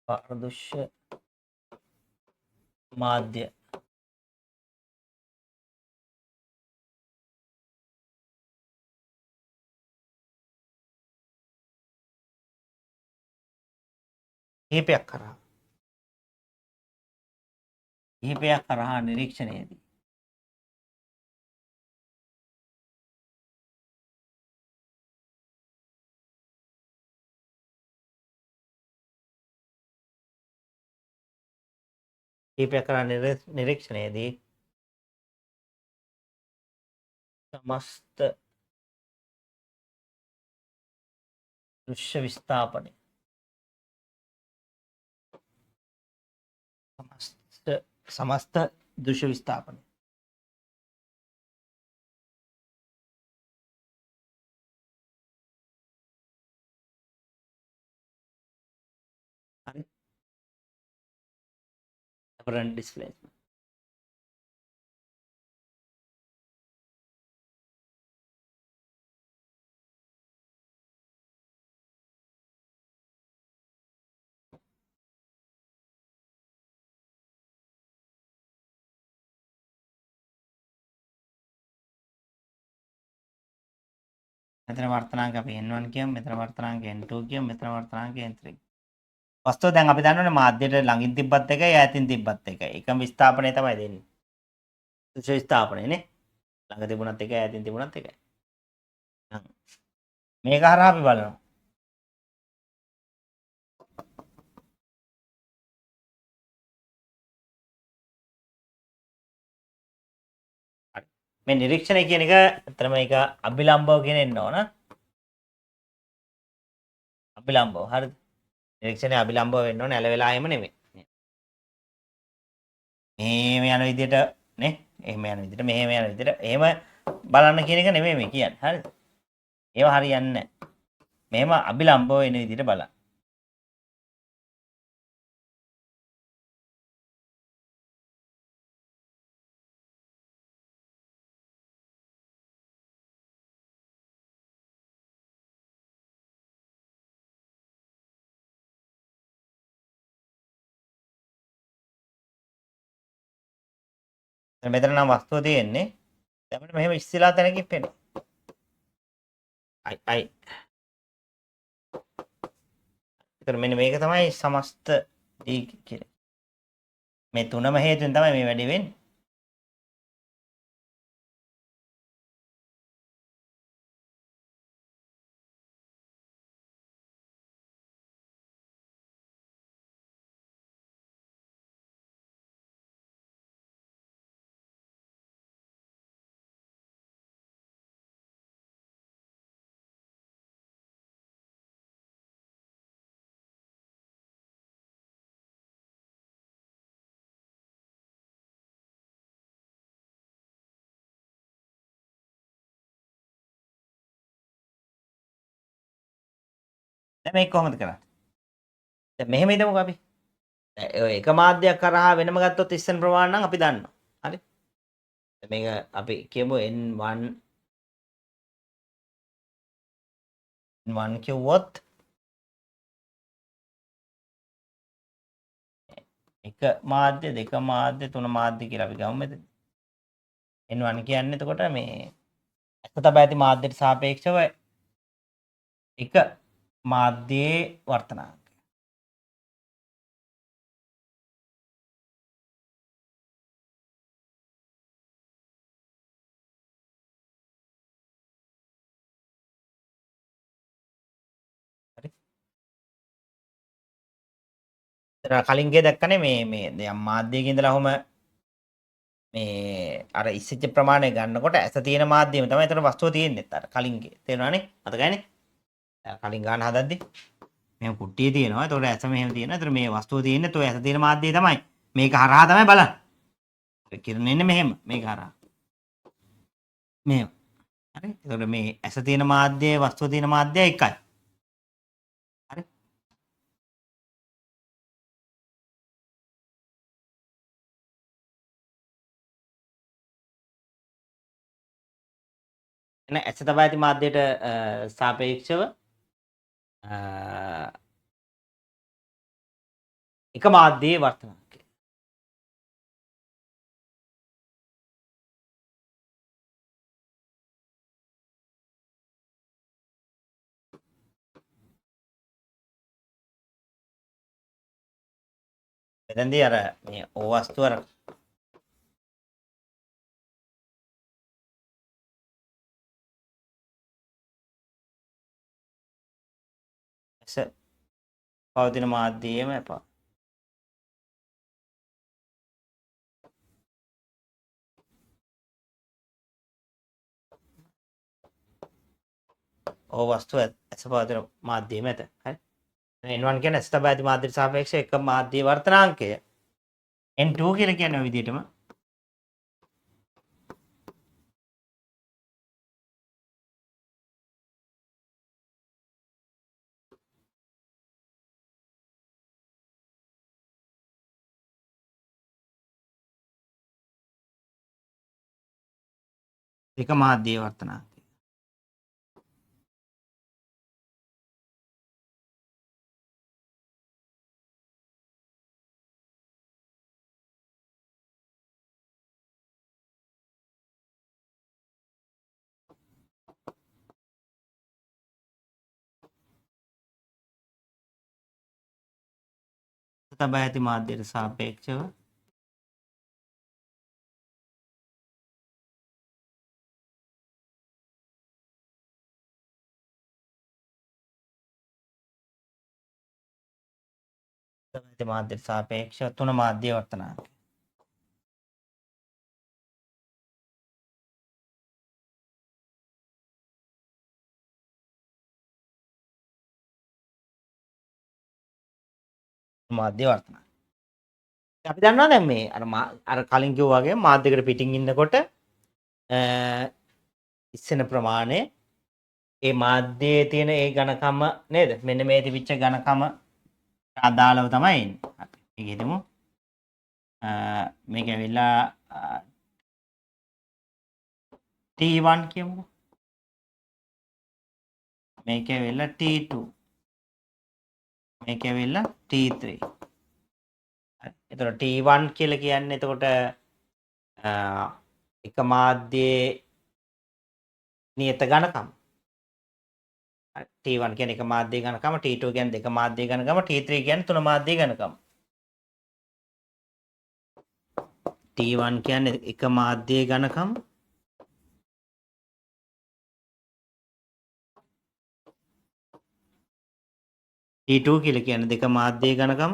පාරදෘශ්‍ය මාධ්‍ය කිහිපයක් කරහා නිරීක්ෂණයේදී සමස්ත දෘශ්‍ය විස්ථාපනය සමස්ත දෘශ්‍ය විස්ථාපනය හරි. apparent displacement මෙතන වර්තනාංක අපි n1 කියමු, මෙතන වර්තනාංක n2 කියමු, මෙතන වර්තනාංක n3. වස්තුව දැන් අපි දන්නවනේ මාධ්‍යයට ළඟින් තිබ්බත් එකයි ඈතින් තිබ්බත් එකයි. එකම විස්ථාපනය තමයි දෙන්නේ. දෘශ්‍ය විස්ථාපනය නේ. ළඟ තිබුණත් එකයි ඈතින් තිබුණත් එකයි. මේක හරහා අපි බලනවා. මේ නිරීක්ෂණය කියන එක ඇත්තටම මේක අභිලම්බව කියන එන්න ඕන. අභිලම්බව හරිද? නිරීක්ෂණය අභිලම්බව වෙන්න ඕනේ, ඇල වෙලා එහෙම නෙමෙයි. මෙහෙම යන විදිහට නේ, එහෙම යන විදිහට, මෙහෙම යන විදිහට, එහෙම බලන්න කියන එක නෙමෙයි මේ කියන්නේ. හරිද? ඒව හරියන්නේ නැහැ. මෙහෙම අභිලම්බව වෙන විදිහට බලන්න. මෙතන නම් වස්තුව තියෙන්නේ. දැන් මෙහෙම ඉස්සෙලා තැනකින් පේනවා. අයි. ඒතර මෙන්න මේක තමයි සමස්ත D කියන්නේ. මේ තුනම හේතුවෙන් තමයි මේ වැඩේ වෙන්නේ. දැන් මේක කොහොමද කරන්නේ? දැන් මෙහෙම ඉදමුකෝ අපි. ඔය එක මාධ්‍යයක් කරහා වෙනම ගත්තොත් ඉස්සෙන් ප්‍රමාණ නම් අපි දන්නවා. හරි? මේක අපි කියමු n1 n1 කිව්වොත් එක මාධ්‍ය දෙක මාධ්‍ය තුන මාධ්‍ය කියලා අපි ගමු මෙතන. n1 කියන්නේ එතකොට මේ එක තබා ඇති මාධ්‍යයට සාපේක්ෂව එක මාධ්‍යයේ වර්තනාංක. හරි. කලින්ගේ දැක්කනේ මේ දැන් මාධ්‍යයක ඉඳලා ඔහම මේ අර ඉස්සිච්ච ප්‍රමාණය ගන්නකොට ඇස තියෙන මාධ්‍යම තමයි එතන වස්තුව තියෙන්නේ. අර කලින්ගේ තේරුණානේ? මතකයිනේ? කලින් ගන්න හදද්දි මෙහෙම කුට්ටිය තියෙනවා. එතකොට ඇස මෙහෙම තියෙනවා. එතකොට මේ වස්තුව තියෙන්නේ તો ඇස තියෙන මාධ්‍යය තමයි. මේක හරහා තමයි බලන්නේ. කිරණ එන්නේ මෙහෙම මේක හරහා. මෙහෙම. හරි. එතකොට මේ ඇස තියෙන මාධ්‍යයේ වස්තුව තියෙන මාධ්‍යය එකයි. හරි. එන ඇස තබා ඇති මාධ්‍යයට සාපේක්ෂව එක මාධ්‍යයේ වර්තනාංකය. එතෙන්දී අර මේ ඕ වස්තුව අර ඇස පවතින මාධ්‍යයේම එපා. ඕ වස්තුව ඇස පවතින මාධ්‍යයේම ඇත. හරි. n1 කියන්නේ ඇස තබා ඇති මාධ්‍යයට සාපේක්ෂව එක මාධ්‍යයේ වර්තනාංකය. n2 කියලා කියන්නේ ඔය විදිහටම එක මාධ්‍යයේ වර්තනාංකය. තබා ඇති මාධ්‍යයට සාපේක්ෂව තබා ඇති මාධ්‍යයට සාපේක්ෂව තුන මාධ්‍ය වර්තනාංකය. මාධ්‍ය වර්තනාංකය. අපි දන්නවා දැන් මේ අර කලින් කිව්වා වගේ මාධ්‍යයකට පිටින් ඉන්නකොට ඉස්සෙන ප්‍රමාණය ඒ මාධ්‍යයේ තියෙන ඒ ඝනකම නේද? මෙන්න මේ තිබිච්ච ඝනකම අදාළව තමයි එන්නේ. අපි මේක හිතමු. මේක ඇවිල්ලා T1 කියමුකෝ. මේක ඇවිල්ලා T2. මේක ඇවිල්ලා T3. හරි. එතකොට T1 කියලා කියන්නේ එතකොට එක මාධ්‍යයේ නියත ඝනකම. T1 කියන්නේ එක මාධ්‍ය ඝනකම, T2 කියන්නේ දෙක මාධ්‍ය ඝනකම, T3 කියන්නේ තුන මාධ්‍ය ඝනකම. T1 කියන්නේ එක මාධ්‍ය ඝනකම, T2 කියලා කියන්නේ දෙක මාධ්‍ය ඝනකම,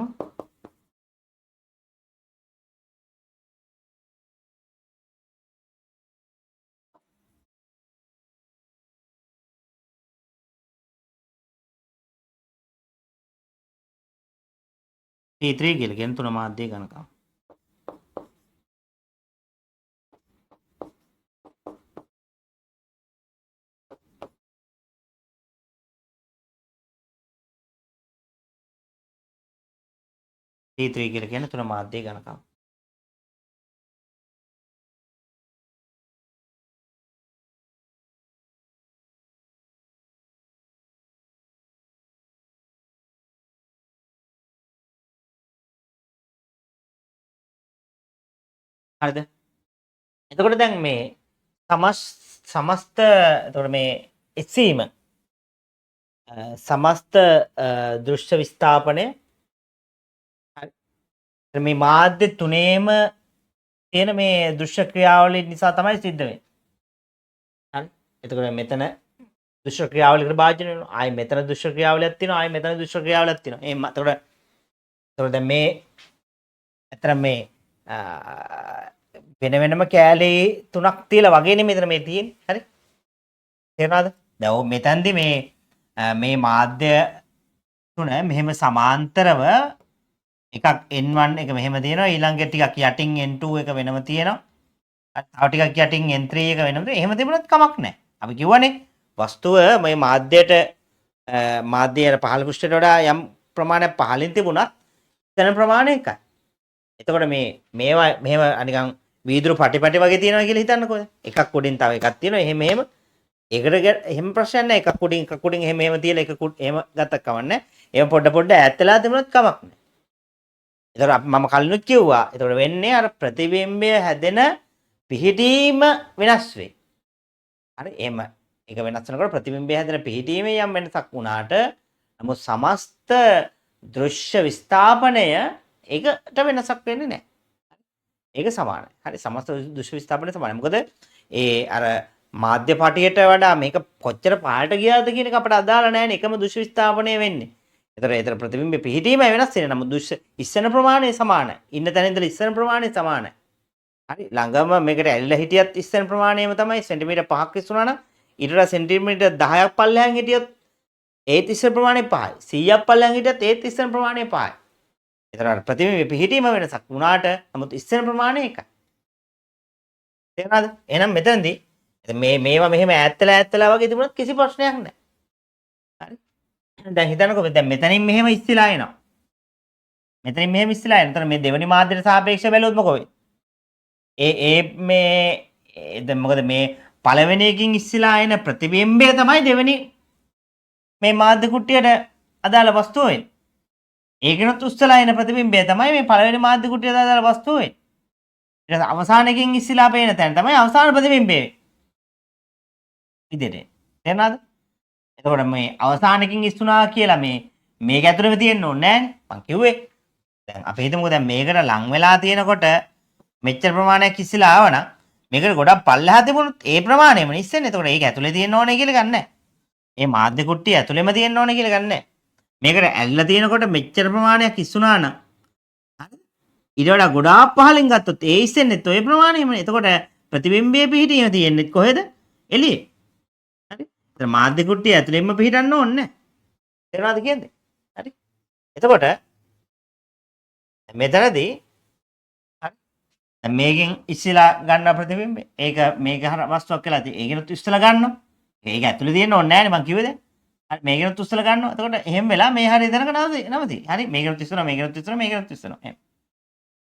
T3 කියලා කියන්නේ තුන මාධ්‍ය ඝනකම. T3 කියලා කියන්නේ තුන මාධ්‍ය ඝනකම. හරිද? එතකොට දැන් මේ සමස්ත එතකොට මේ එසීම සමස්ත දෘශ්‍ය විස්ථාපනය හරි මේ මාධ්‍ය තුනේම තියෙන මේ දෘශ්‍ය ක්‍රියාවලිය නිසා තමයි සිද්ධ වෙන්නේ. හරි. එතකොට මෙතන දෘශ්‍ය ක්‍රියාවලියකට භාජනය වෙනවා. ආයි මෙතන දෘශ්‍ය ක්‍රියාවලියක් තියෙනවා. ආයි මෙතන දෘශ්‍ය ක්‍රියාවලියක් තියෙනවා. එහෙම එතකොට දැන් මේ අතර මේ වෙන වෙනම කෑලි තුනක් තියලා වගේනේ මෙතන මේ තියෙන්නේ. හරි. තේරුණාද? දැන් ඔය මෙතනදී මේ මාධ්‍ය තුන මෙහෙම සමාන්තරව එකක් N1 එක මෙහෙම තියෙනවා ඊළඟ ටිකක් යටින් N2 එක වෙනම තියෙනවා තව ටිකක් යටින් N3 එක වෙනම එහෙම තිබුණත් කමක් නැහැ අපි කිව්වනේ වස්තුව මේ මාධ්‍යයට පහළ පෘෂ්ඨයට වඩා යම් ප්‍රමාණයක් පහළින් තිබුණත් තන ප්‍රමාණය එකයි එතකොට මේවා මෙහෙම නිකන් වීදුරු පටි වගේ තියෙනවා කියලා හිතන්නකෝ එකක් උඩින් තව එකක් තියෙනවා එහෙම ඒකට එහෙම ප්‍රශ්නයක් නැහැ එකක් උඩින් එහෙම තියලා එකක් එහෙම ගත්තක් කවන්නේ එහෙම පොඩ ඈත් වෙලා තිබුණොත් කමක් නැහැ එතකොට මම කලිනුත් කිව්වා එතකොට වෙන්නේ අර ප්‍රතිබිම්බය හැදෙන පිහිටීම වෙනස් වෙයි හරි එහෙම ඒක වෙනස් වෙනකොට ප්‍රතිබිම්බය හැදෙන පිහිටීමේ යම් වෙනසක් වුණාට නමුත් සමස්ත දෘශ්‍ය විස්ථාපනය ඒකට වෙනසක් වෙන්නේ නැහැ ඒක සමානයි හරි සමස්ත දෘශ්‍ය විස්ථාපනය සමානයි මොකද අර මාධ්‍ය පටියට වඩා මේක කොච්චර පාට ගියාද කියන එක අපට අදාළ නැහැ එකම දෘශ්‍ය විස්ථාපනය වෙන්නේ ඒතර ප්‍රතිබිම්බේ පිහිටීමයි වෙනස් වෙන්නේ. නමුත් දෘශ්‍ය ඉස්සන ප්‍රමාණය සමානයි. ඉන්න තැන ඉඳලා ඉස්සන ප්‍රමාණය සමානයි. හරි ළඟම මේකට ඇලිලා හිටියත් ඉස්සන ප්‍රමාණයම තමයි සෙන්ටිමීටර් 5ක් ඉස්සුනා නම් ඊට වඩා සෙන්ටිමීටර් 10ක් පල්ලෙහාන් හිටියොත් ඒත් ඉස්සන ප්‍රමාණය 5යි. 100ක් පල්ලෙහාන් හිටියත් ඒත් ඉස්සන ප්‍රමාණය 5යි. ඒතර අර ප්‍රතිබිම්බේ පිහිටීම වෙනසක් වුණාට නමුත් ඉස්සන ප්‍රමාණය එකයි. තේරුණාද? එහෙනම් මෙතනදී මේවා මෙහෙම ඈත්ලා වගේ තිබුණත් කිසි ප්‍රශ්නයක් නැහැ. හරි දැන් හිතන්නකෝ දැන් මෙතනින් මෙහෙම ඉස්සිලා එනවා. මෙතනින් මෙහෙම ඉස්සිලා එනවා. එතන මේ දෙවෙනි මාධ්‍යයට සාපේක්ෂව බැලුවොත් මොකෝ වෙන්නේ? දැන් මොකද මේ පළවෙනි එකකින් ඉස්සිලා එන ප්‍රතිබිම්බය තමයි දෙවෙනි මේ මාධ්‍ය කුට්ටියට අදාළ වස්තුව වෙන්නේ. ඒකිනුත් උස්සලා එන ප්‍රතිබිම්බය තමයි මේ පළවෙනි මාධ්‍ය කුට්ටියට අදාළ වස්තුව වෙන්නේ. ඊට පස්සේ අවසානයකින් ඉස්සිලා පේන තැන තමයි අවසාන ප්‍රතිබිම්බය විදිහට. තේරුණාද? එතකොට මේ අවසානකින් ඉස්සුනා කියලා මේක ඇතුළේම තියෙන්න ඕනේ නෑනේ. මං කිව්වේ. දැන් අපි හිතමුකෝ දැන් මේකට ලං වෙලා තියෙනකොට මෙච්චර ප්‍රමාණයක් ඉස්සලා ආවනම් මේකට ගොඩක් පල්ලෙහා තිබුණොත් ඒ ප්‍රමාණයම ඉස්සෙන්නේ. එතකොට ඒක ඇතුලේ තියෙන්න ඕනේ කියලා ගන්න නැහැ. මේ මාධ්‍ය කුට්ටිය ඇතුලේම තියෙන්න ඕනේ කියලා ගන්න නැහැ. මේකට ඇල්ලලා තියෙනකොට මෙච්චර ප්‍රමාණයක් ඉස්සුනා නම් හරි. ඊට වඩා ගොඩාක් පහලින් ගත්තොත් ඒ ඉස්සෙන්නේත් ඔය ප්‍රමාණයමනේ. එතකොට ප්‍රතිබිම්බයේ පිහිටීම තියෙන්නේ කොහෙද? එළියේ. හරි. ඒතර මාධ්‍ය කුට්ටිය ඇතුලෙන්ම පිහිටන්න ඕනේ නැහැ. තේරුණාද කියන්නේ? හරි. එතකොට මෙතනදී දැන් මේකෙන් ඉස්සලා ගන්න ප්‍රතිබිම්බය. ඒක මේක හර වස්තුවක් කියලා තියෙන. ඒකෙනුත් ඉස්සලා ගන්නවා. ඒක ඇතුලේ තියෙන්න ඕනේ නැහැ නේ මං කිව්වේ දැන්. හරි මේකෙනුත් ඉස්සලා ගන්නවා. එතකොට එහෙම වෙලා මේ හරිය දැනක නවති. හරි මේකෙනුත් ඉස්සනවා මේකෙනුත් ඉස්සනවා මේකෙනුත් ඉස්සනවා. එහෙම.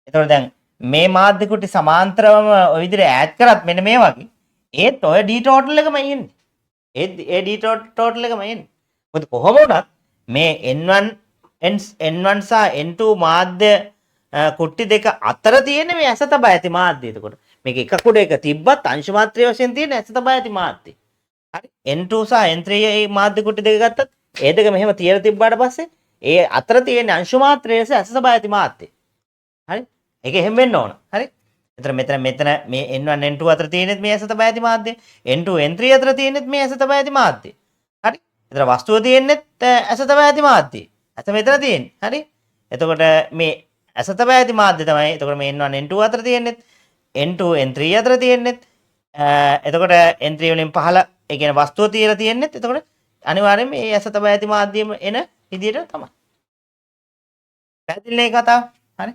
එතකොට දැන් මේ මාධ්‍ය කුටි සමාන්තරවම ওই විදිහට ඈඩ් කරත් මෙන්න මේ වගේ. ඒත් ඔය d total එකම එන්නේ. ඒ d total එකම එන්නේ. මොකද කොහොම වුණත් මේ n1 සහ n2 මාධ්‍ය කුට්ටි දෙක අතර තියෙන මේ ඇස තබා ඇති මාධ්‍ය. එතකොට මේක එක කුඩ එක තිබ්බත් අංශ මාත්‍රය වශයෙන් තියෙන ඇස තබා ඇති මාධ්‍ය. හරි n2 සහ n3 මේ මාධ්‍ය කුට්ටි දෙක ගත්තත් ඒ දෙක මෙහෙම තියලා තිබ්බාට පස්සේ ඒ අතර තියෙන අංශ මාත්‍රය ඇස තබා ඇති මාධ්‍ය. හරි ඒක එහෙම වෙන්න ඕන. හරි එතන මෙතන මේ n1 n2 අතර තියෙනෙත් මේ ඇස තබා ඇති මාධ්‍ය. n2 n3 අතර තියෙනෙත් මේ ඇස තබා ඇති මාධ්‍ය. හරි එතන වස්තුව තියෙනෙත් ඇස තබා ඇති මාධ්‍ය. ඇස මෙතන තියෙන්නේ. හරි එතකොට මේ ඇස තබා ඇති මාධ්‍ය තමයි. එතකොට මේ n1 n2 අතර තියෙන්නේ n2 n3 අතර තියෙන්නේ එතකොට n3 වලින් පහළ ඒ කියන්නේ වස්තුව තියලා තියෙන්නේ එතකොට අනිවාර්යයෙන් මේ ඇස තබා ඇති මාධ්‍යෙම එන විදියට තමයි. පැහැදිලිනේ කතාව? හරි.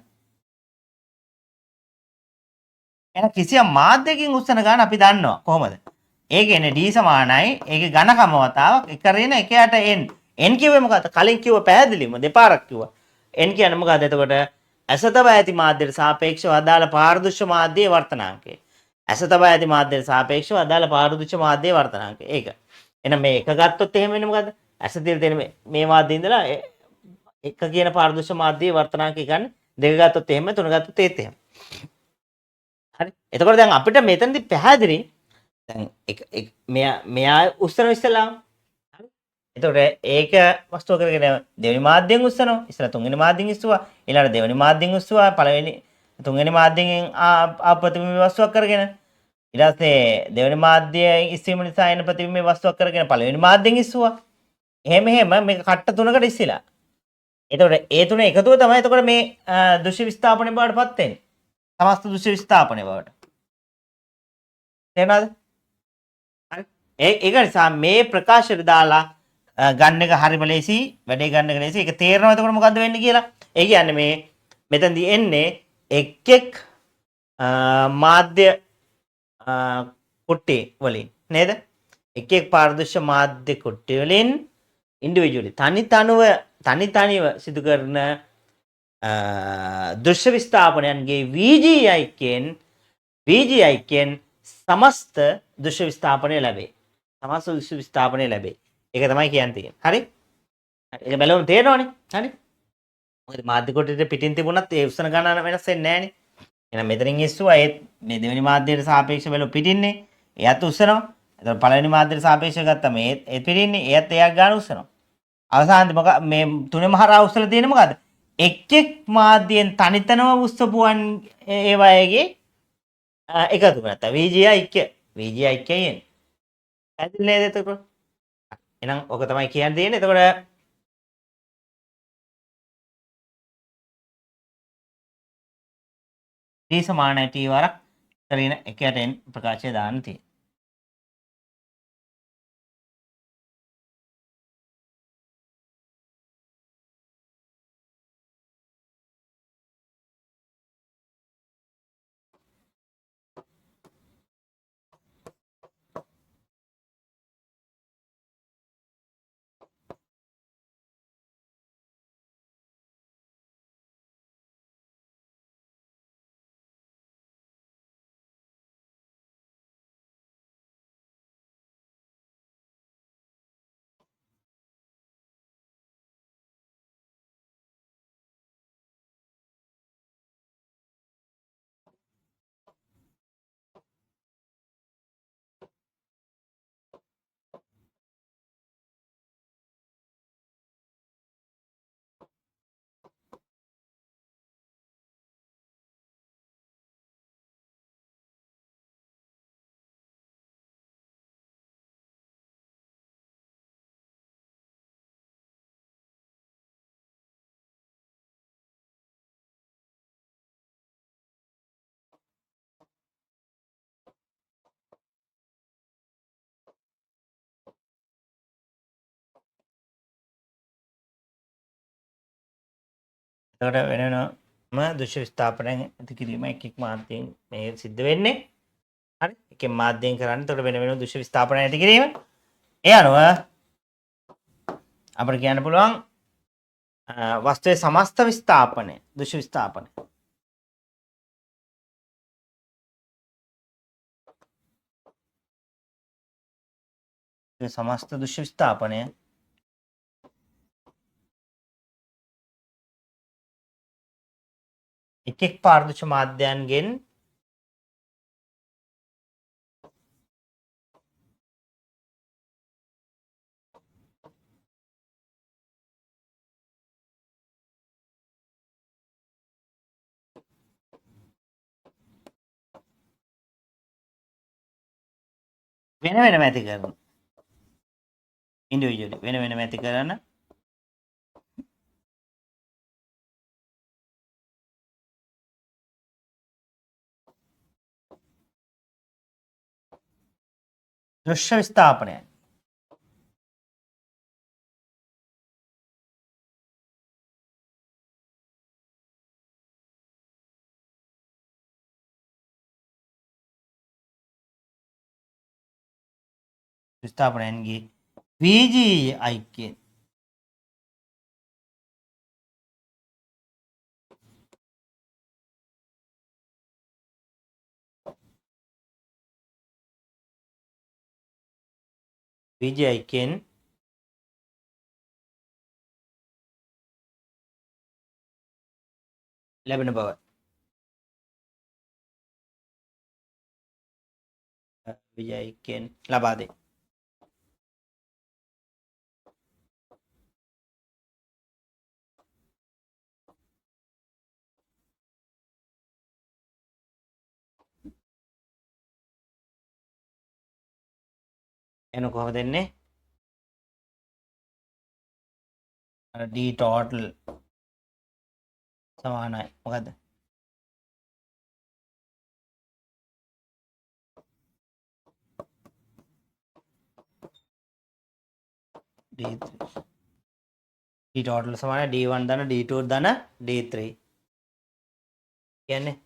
එහෙනම් කිසියම් මාධ්‍යකින් උස්සන ගාන අපි දන්නවා කොහොමද? ඒ කියන්නේ d සමානයි ඒකේ ඝනකම වතාවක් එක රින එක යට n. n කිව්වේ මොකද්ද? කලින් කිව්ව පැහැදිලිවම දෙපාරක් කිව්වා. n කියන්නේ මොකද්ද? එතකොට ඇස තබා ඇති මාධ්‍යයට සාපේක්ෂව අදාළ පාරදෘශ්‍ය මාධ්‍යයේ වර්තනාංකය. ඇස තබා ඇති මාධ්‍යයට සාපේක්ෂව අදාළ පාරදෘශ්‍ය මාධ්‍යයේ වර්තනාංකය. ඒක. එහෙනම් මේ එක ගත්තොත් එහෙම වෙන්නේ මොකද්ද? ඇස තියලා තියෙන මේ මාධ්‍යය ඉඳලා එක කියන පාරදෘශ්‍ය මාධ්‍යයේ වර්තනාංකය ගන්න. දෙක ගත්තොත් එහෙම තුන ගත්තොත් ඒත් එහෙම. හරි. එතකොට දැන් අපිට මෙතනදී පැහැදිලි දැන් මෙයා උස්සන ඉස්සලා. හරි. එතකොට ඒක වස්තුව කරගෙන දෙවෙනි මාධ්‍යයෙන් උස්සනවා. ඉස්සලා තුන්වෙනි මාධ්‍යයෙන් ඉස්සුවා. ඊළඟට දෙවෙනි මාධ්‍යයෙන් උස්සුවා. පළවෙනි තුන්වෙනි මාධ්‍යයෙන් ආපතිබිම්බ වස්තුවක් කරගෙන ඊට පස්සේ දෙවෙනි මාධ්‍යයෙන් ඉස්සීම නිසා එන ප්‍රතිබිම්බ වස්තුවක් කරගෙන පළවෙනි මාධ්‍යයෙන් ඉස්සුවා. එහෙම මේක කට්ට තුනකට ඉස්සිලා. එතකොට ඒ තුන එකතුව තමයි එතකොට මේ දෘශ්‍ය විස්ථාපනය බවට පත් වෙන්නේ. සමස්ත දෘශ්‍ය විස්ථාපනය බවට. තේරුණාද? හරි. ඒක නිසා මේ ප්‍රකාශයට දාලා ගන්න එක හරිම ලේසි. වැඩේ ගන්න එක ලේසි. ඒක තේරෙනවා එතකොට මොකද්ද වෙන්නේ කියලා. ඒ කියන්නේ මේ මෙතනදී එන්නේ එක් මාධ්‍ය කුට්ටි වලින් නේද? එක් පාරදෘශ්‍ය මාධ්‍ය කුට්ටි වලින් ඉන්ඩිවිජුවලි තනිව සිදු කරන දෘශ්‍ය විස්ථාපනයන්ගේ VGIකෙන් සමස්ත දෘශ්‍ය විස්ථාපනය ලැබේ. සමස්ත දෘශ්‍ය විස්ථාපනය ලැබේ. ඒක තමයි කියන්න තියෙන්නේ. හරි? ඒක බැලුවම තේරෙනවනේ. හරි? මොකද මාධ්‍ය කොටේට පිටින් තිබුණත් ඒ උස්සන ගණන වෙනස් වෙන්නේ නැහනේ. එහෙනම් මෙතනින් ඉස්සුවා ඒ මේ දෙවෙනි මාධ්‍යයට සාපේක්ෂව බැලුව පිටින්නේ. එයත් උස්සනවා. එතකොට පළවෙනි මාධ්‍යයට සාපේක්ෂව ගත්තම ඒ පිටින්නේ. එයත් එයක් ගන්න උස්සනවා. අවසානයේ මොකක් මේ තුනේම හරහා උස්සලා තියෙන්නේ මොකද්ද? එක් මාධ්‍යයෙන් තනිතනම උස්සපුවන් ඒ වයේගේ එකතු නැත්නම් VGI කියන්නේ. පැහැදිලි නේද එතකොට? එහෙනම් ඔක තමයි කියන්න දෙන්නේ. එතකොට T සමාන T වරක් රින 1ට n ප්‍රකාශය දාන්න තියෙනවා. එතකොට වෙනම දෘශ්‍ය විස්ථාපනයෙන් ඇති කිරීම එක් මාධ්‍යයෙන් මේ සිද්ධ වෙන්නේ. හරි? එකෙන් මාධ්‍යයෙන් කරන්නේ. එතකොට වෙන දෘශ්‍ය විස්ථාපනය ඇති කිරීම. ඒ අනුව අපිට කියන්න පුළුවන් වස්තුවේ සමස්ත විස්ථාපනය, දෘශ්‍ය විස්ථාපනය. සමස්ත දෘශ්‍ය විස්ථාපනය එක් පාරදෘශ්‍ය මාධ්‍යයන්ගෙන් වෙන වෙනම ඇති කරන ඉන්ඩිවිජුවලි වෙන වෙනම ඇති කරන දෘශ්‍ය විස්ථාපනය. විස්ථාපනයන්ගේ VGIකෙන් ලැබෙන බව. විජයකෙන් ලබා දෙයි. එන කොහොමද දෙන්නේ? අර d total සමානයි මොකද්ද? d3 d total සමානයි d1 ධන d2 ධන d3 කියන්නේ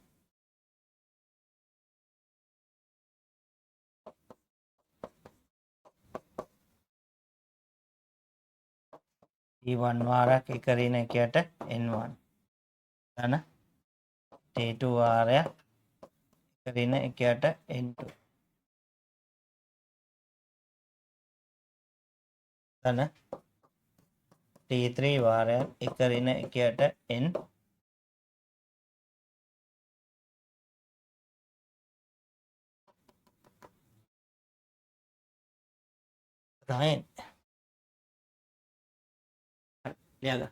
d1 වාරයක් එක ඍණ එකයට n1 ධන d2 වාරයක් එක ඍණ එකයට n2 ධන d3 වාරයක් එක ඍණ එකයට n තමයි ලියගන්න.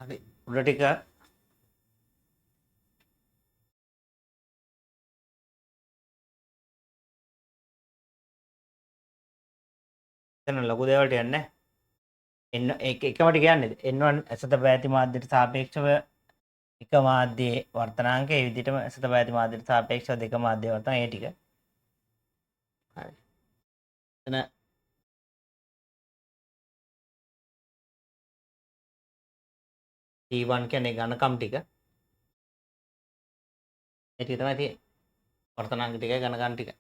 හරි උඩ ටික එතන ලොකු දේවල්ට යන්නේ එන්න එකම ටික යන්නේ n1 ඇසත පැති මාධ්‍යයට සාපේක්ෂව එක මාධ්‍යයේ වර්තනාංකය ඒ විදිහටම ඇසත පැති මාධ්‍යයට සාපේක්ෂව දෙක මාධ්‍ය වර්තන ඒ ටික හරි එතන t1 කියන්නේ ඝනකම් ටික ඒ ටික තමයි තියෙන්නේ වර්තනාංක ටිකයි ඝනකම් ටික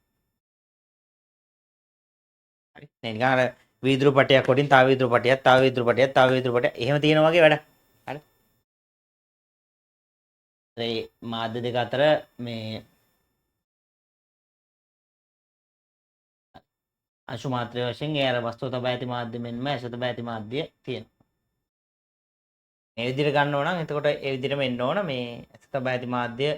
හරි නේ නිකන් අර වීදුරු පටයක් කොටින් තව වීදුරු පටයක් තව වීදුරු පටයක් තව වීදුරු පටයක් එහෙම තියෙන වගේ වැඩක් හරි ඒ මාධ්‍ය දෙක අතර මේ අංශු මාත්‍රය වශයෙන් ඒ අර වස්තුව තබා ඇති මාධ්‍ය මෙන්ම ඇස තබා ඇති මාධ්‍ය තියෙනවා. මේ විදිහට ගන්න ඕන නම් එතකොට ඒ විදිහටම එන්න ඕන මේ ඇස තබා ඇති මාධ්‍ය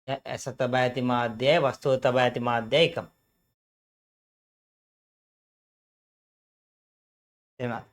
ඇස තබා ඇති මාධ්‍යයයි වස්තුව තබා ඇති මාධ්‍යයයි එකම. එහෙනම්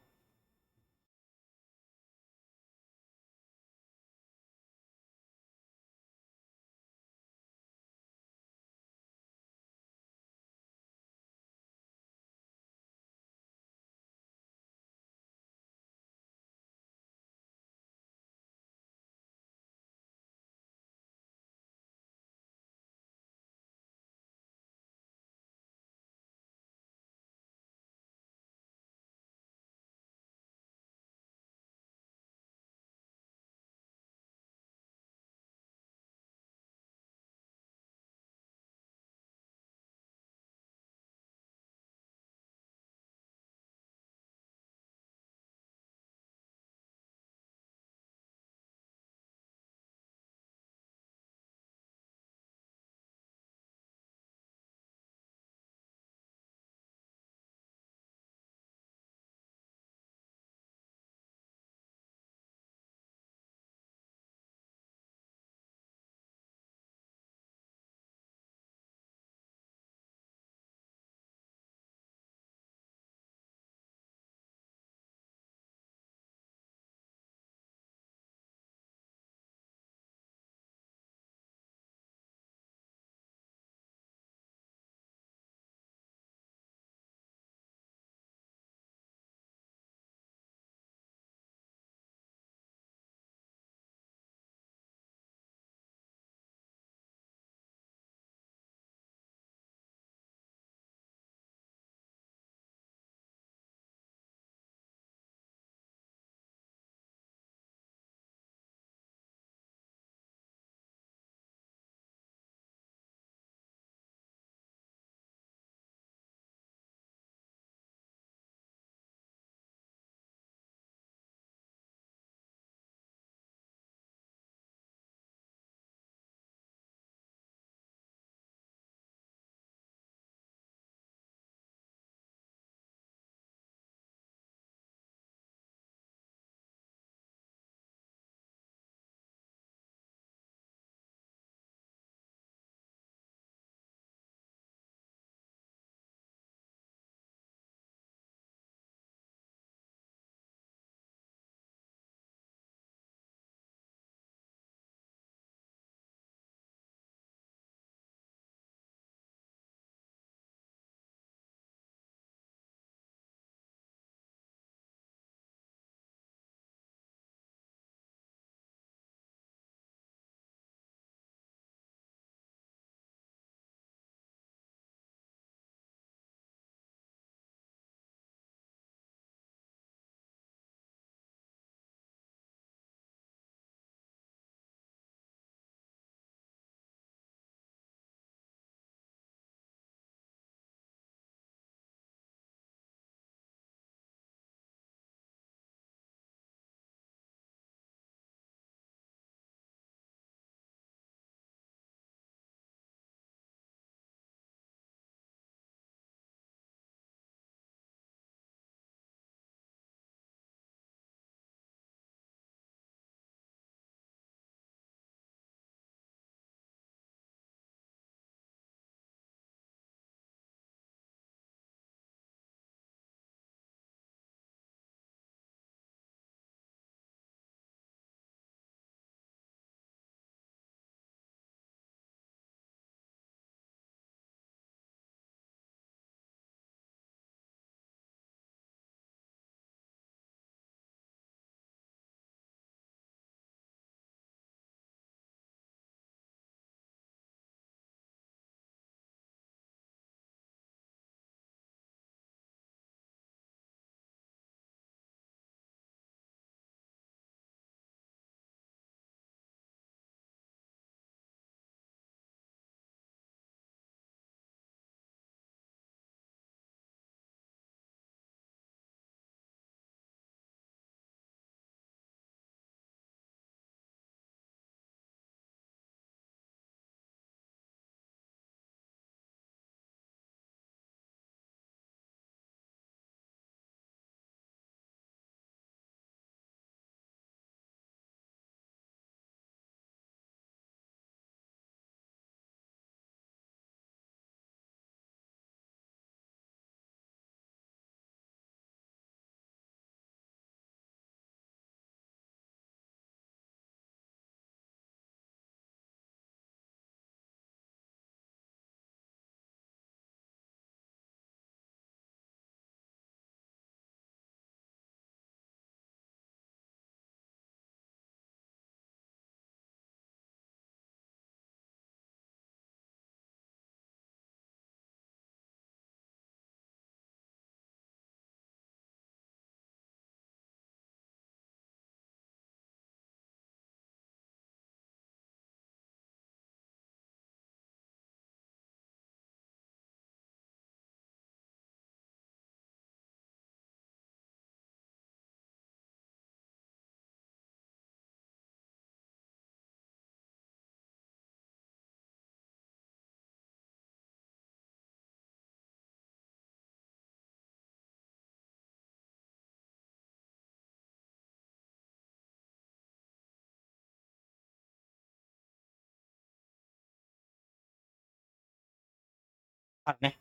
හරිනේ.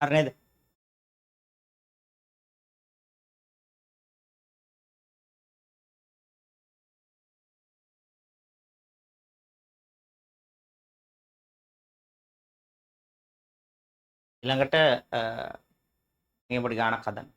හරි නේද? ඊළඟට මේ පොඩි ගානක් හදන්න.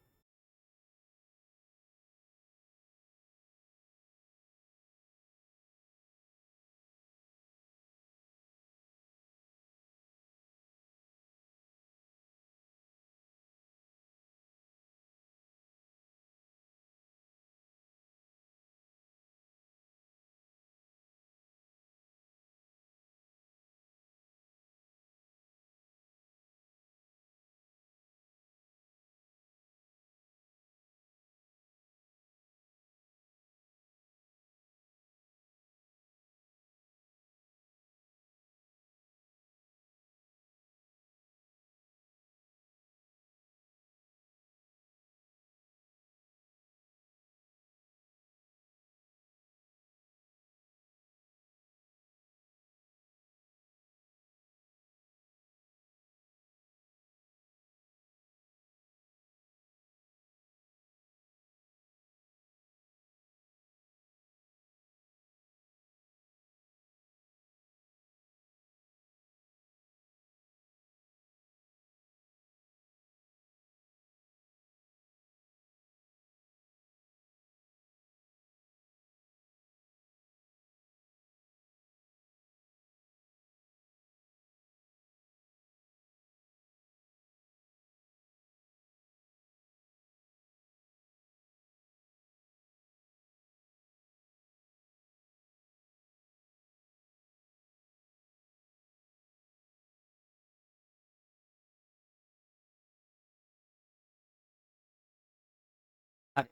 හරි.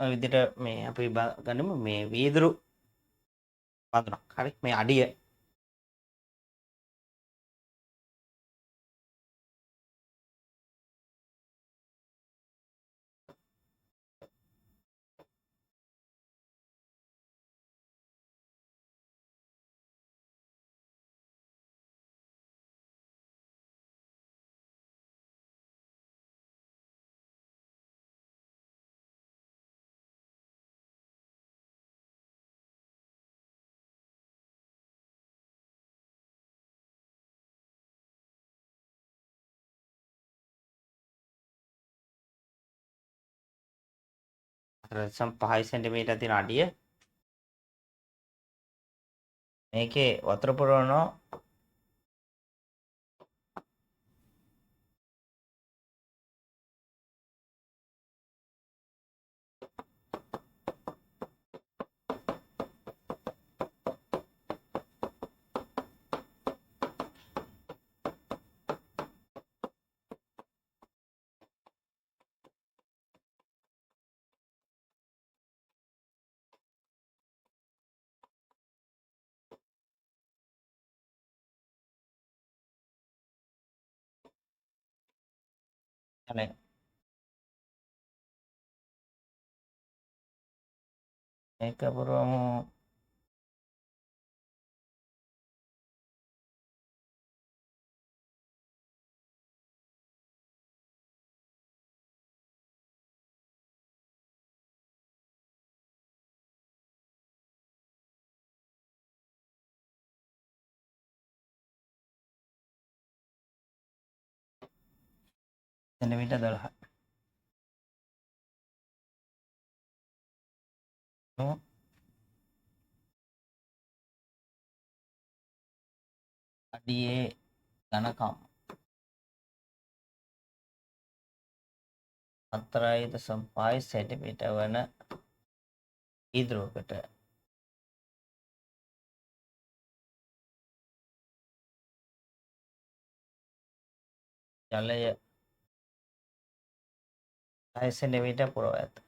ඔය විදිහට මේ අපි ගනිමු මේ වීදුරු පඳුනක්. හරි. මේ අඩිය සම් 5 සෙන්ටිමීටර් තියෙන අඩිය මේකේ වතුර පුරවනවා අනේ මේක පුරවමු සෙන්ටිමීටර් 12. අඩියේ ඝනකම් 4.5 සෙන්ටිමීටර් වන වීදුරුවකට ජලය 10 සෙන්ටිමීටර් පුරවා ඇත.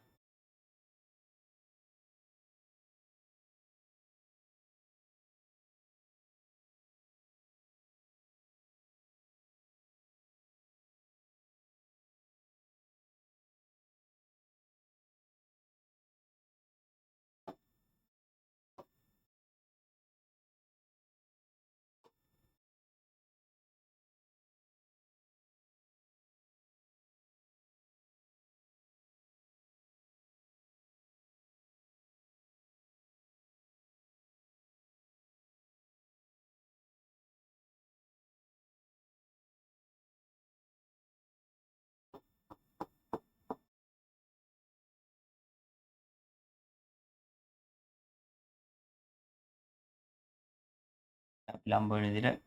අපි ලම්බ වෙන විදිහට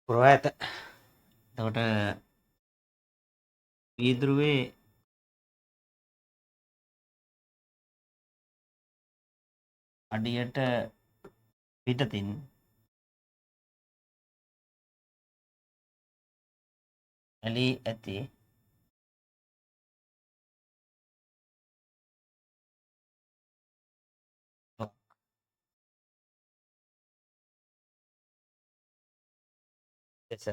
පුරවා ඇත. එතකොට වීදුරුවේ අඩියට පිටතින් ඇලී ඇති ලෙස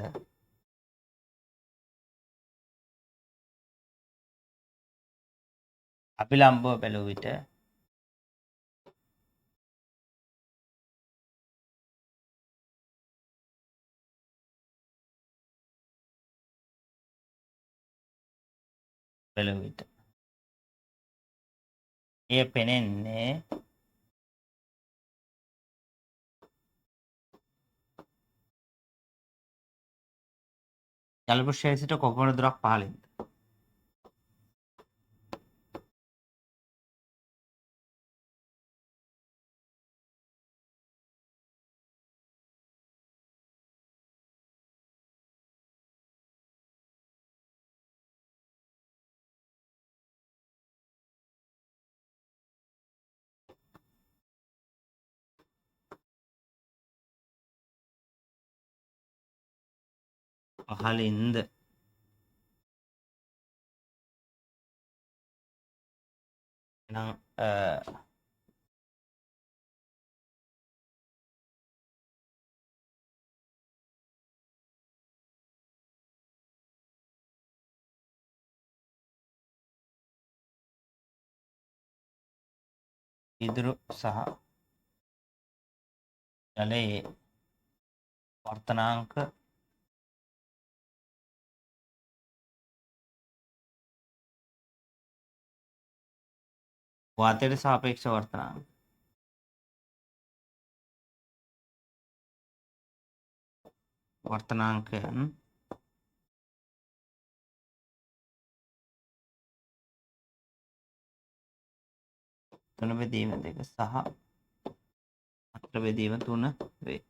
අභිලම්බව බැලූ විට එය පෙනෙන්නේ ජල පෘෂ්ඨයේ සිට කොපමණ දුරක් පහළින්ද? පහළින්ද? එහෙනම් වීදුරු සහ ජලයේ වර්තනාංක වාතයට සාපේක්ෂ වර්තනාංකයන් තුන බෙදීම 2 සහ මාත්‍ර බෙදීම 3 වේ.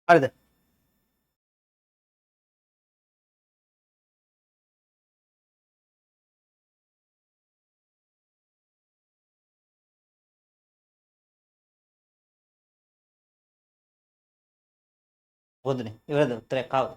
හරිද? මොකදනේ? ඉවරද? උත්තරයක් ආවද?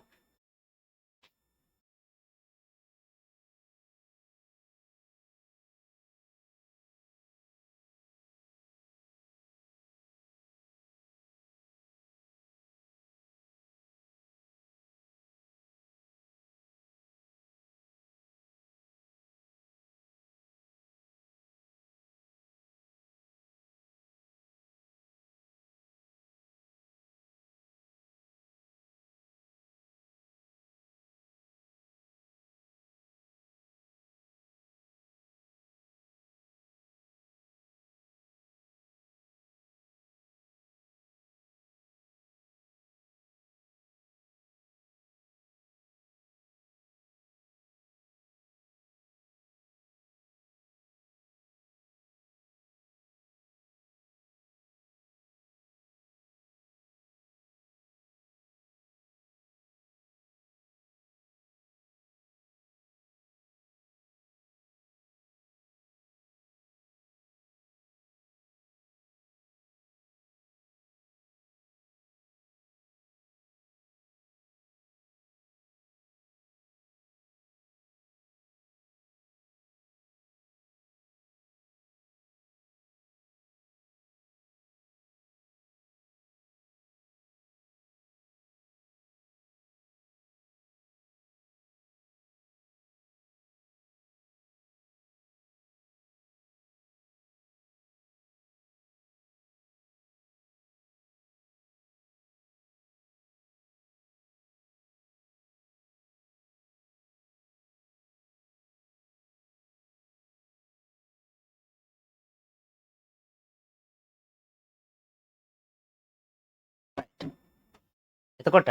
එතකොට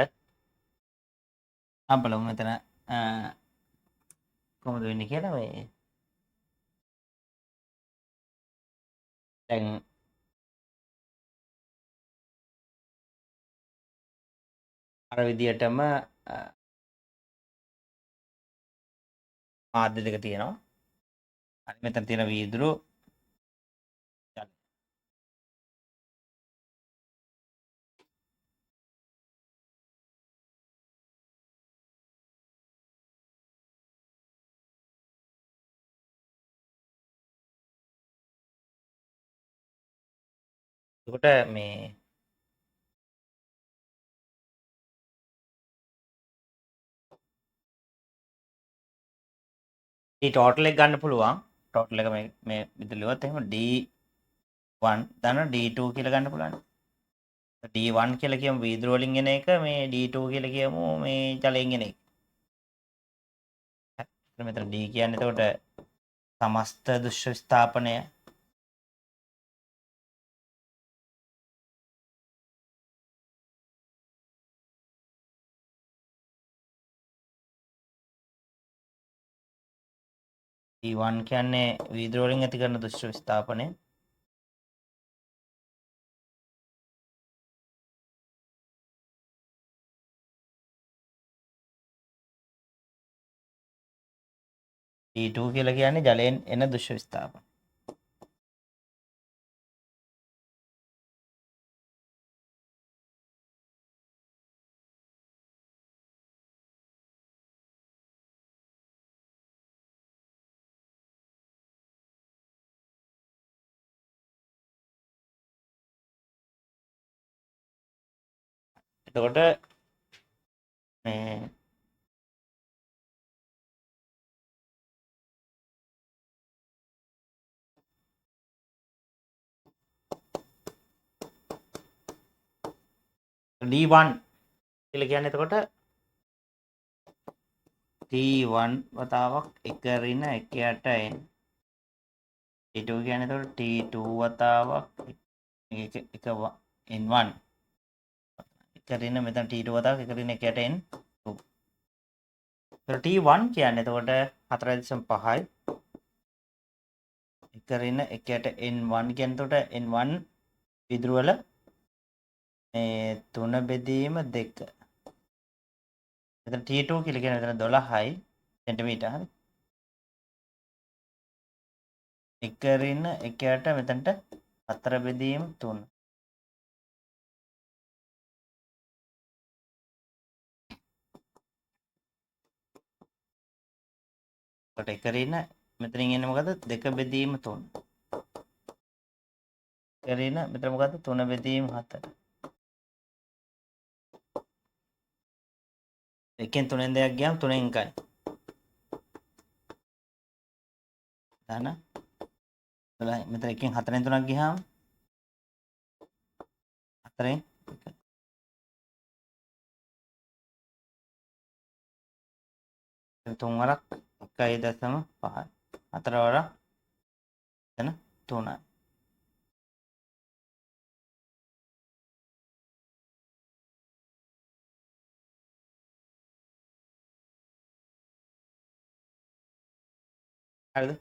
අපලමු මෙතන කොහොමද වෙන්නේ කියලා මේ දැන් අර විදියටම මාධ්‍ය දෙක තියෙනවා. හරි මෙතන තියෙන වීදුරු ජලය. එතකොට මේ මේ ටෝටල් එක ගන්න පුළුවන්. ටෝටල් එක මේ විදිහට ලියුවත් එහෙම D1 දන්න D2 කියලා ගන්න පුළුවන්. D1 කියලා කියමු වීදුරු වලින් එන එක, මේ D2 කියලා කියමු මේ ජලයෙන් එන එක. මෙතන D කියන්නේ එතකොට සමස්ත දෘශ්‍ය විස්ථාපනය. D1 කියන්නේ වීදුරු වලින් ඇති කරන දෘශ්‍ය විස්ථාපනය. D2 කියලා කියන්නේ ජලයෙන් එන දෘශ්‍ය විස්ථාපනය. එතකොට මේ D1 කියලා කියන්නේ එතකොට T1 වතාවක් එක ඍණ 1යට n. T2 කියන්නේ එතකොට T2 වතාවක් එක n1. එක ඍණ මෙතන T2 වතාවක් එක ඍණ 1යට n2. එතකොට T1 කියන්නේ එතකොට 4.5යි. එක ඍණ 1යට n1 කියන්නේ එතකොට n1 විදුරු වල මේ 3 බෙදීම 2. මෙතන T2 කියලා කියන මෙතන 12යි සෙන්ටිමීටර හරි. එක ඍණ 1ට මෙතනට 4 බෙදීම 3. කොට එක ඍණ මෙතනින් එන්නේ මොකද 2 බෙදීම 3. එක ඍණ මෙතන මොකද 3 බෙදීම 4. එකෙන් 3ෙන් 2ක් ගියාම 3ෙන් 1යි. ධන 12. මෙතන එකෙන් 4ෙන් 3ක් ගියාම 4ෙන් 1. 3 වරක් 1.5. 4 වරක් එතන 3යි. හරිද?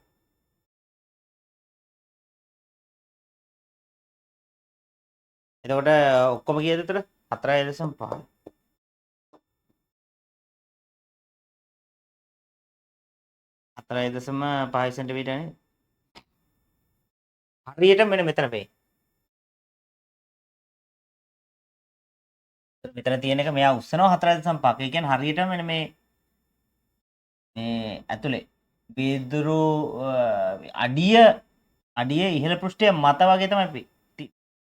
එතකොට ඔක්කොම කීයද එතන? 4.5. 4.5 සෙන්ටිමීටර නේ. හරියට මෙන්න මෙතන වේ. මෙතන තියෙන එක මෙයා උස්සනවා 4.5. ඒ කියන්නේ හරියට මෙන්න මේ ඇතුලේ වීදුරු අඩිය ඉහළ පෘෂ්ඨය මත වගේ තමයි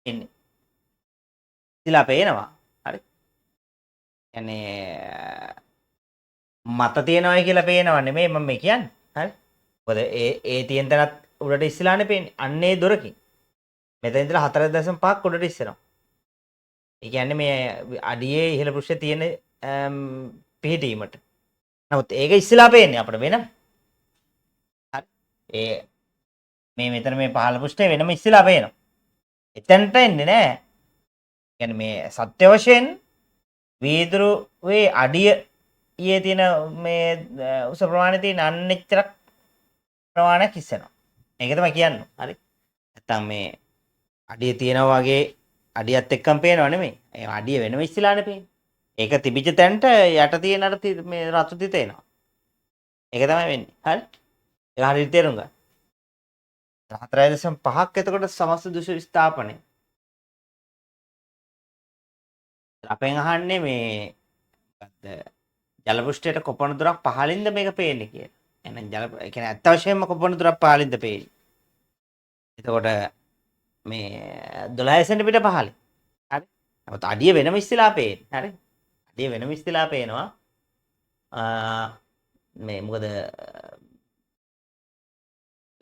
එන්නේ. ඉතිලා පේනවා. හරි. يعني මත තියෙනවයි කියලා පේනව නෙමෙයි මම මේ කියන්නේ. හරි. මොකද ඒ තියෙන තැනත් උඩට ඉස්සලානේ පේන්නේ. අන්නේ දොරකින්. මෙතන ඉඳලා 4.5ක් උඩට ඉස්සෙනවා. ඒ කියන්නේ මේ අඩියේ ඉහළ පෘෂ්ඨයේ තියෙන පිහිටීමට. නමුත් ඒක ඉස්සලා පේන්නේ අපිට වෙනම. හරි. මේ මෙතන මේ පහළ පෘෂ්ඨය වෙනම ඉස්සලා පේනවා. එතනට එන්නේ නැහැ. කියන්නේ මේ සත්‍ය වශයෙන් වීදුරුවේ අඩිය ඊයේ තියෙන මේ උස ප්‍රමාණය තියෙන අන්නෙච්චරක් ප්‍රමාණයක් ඉස්සෙනවා. මේක තමයි කියන්නේ. හරි. නැත්තම් මේ අඩිය තියෙනවා වගේ අඩියත් එක්කම පේනව නෙමෙයි. ඒ අඩිය වෙනම ඉස්සලානේ පේන්නේ. ඒක තිබිච්ච තැනට යට තියෙන අර මේ රතු තිත එනවා. ඒක තමයි වෙන්නේ. හරි. ඒක හරියට තේරුම් ගන්න. 4.5ක් එතකොට සමස්ත දුෂ්‍ය විස්ථාපනය. අපෙන් අහන්නේ මේ මොකද්ද? ජල පෘෂ්ඨයට කොපමණ දුරක් පහළින්ද මේක පේන්නේ කියලා. එහෙනම් ඒ කියන්නේ ඇත්ත වශයෙන්ම කොපමණ දුරක් පහළින්ද පේන්නේ. එතකොට මේ 12 සෙන්ටිමීටර පහළින්. හරි. නමුත් අඩිය වෙනම ඉස්සලා පේන්නේ. හරි. අඩිය වෙනම ඉස්සලා පේනවා. මේ මොකද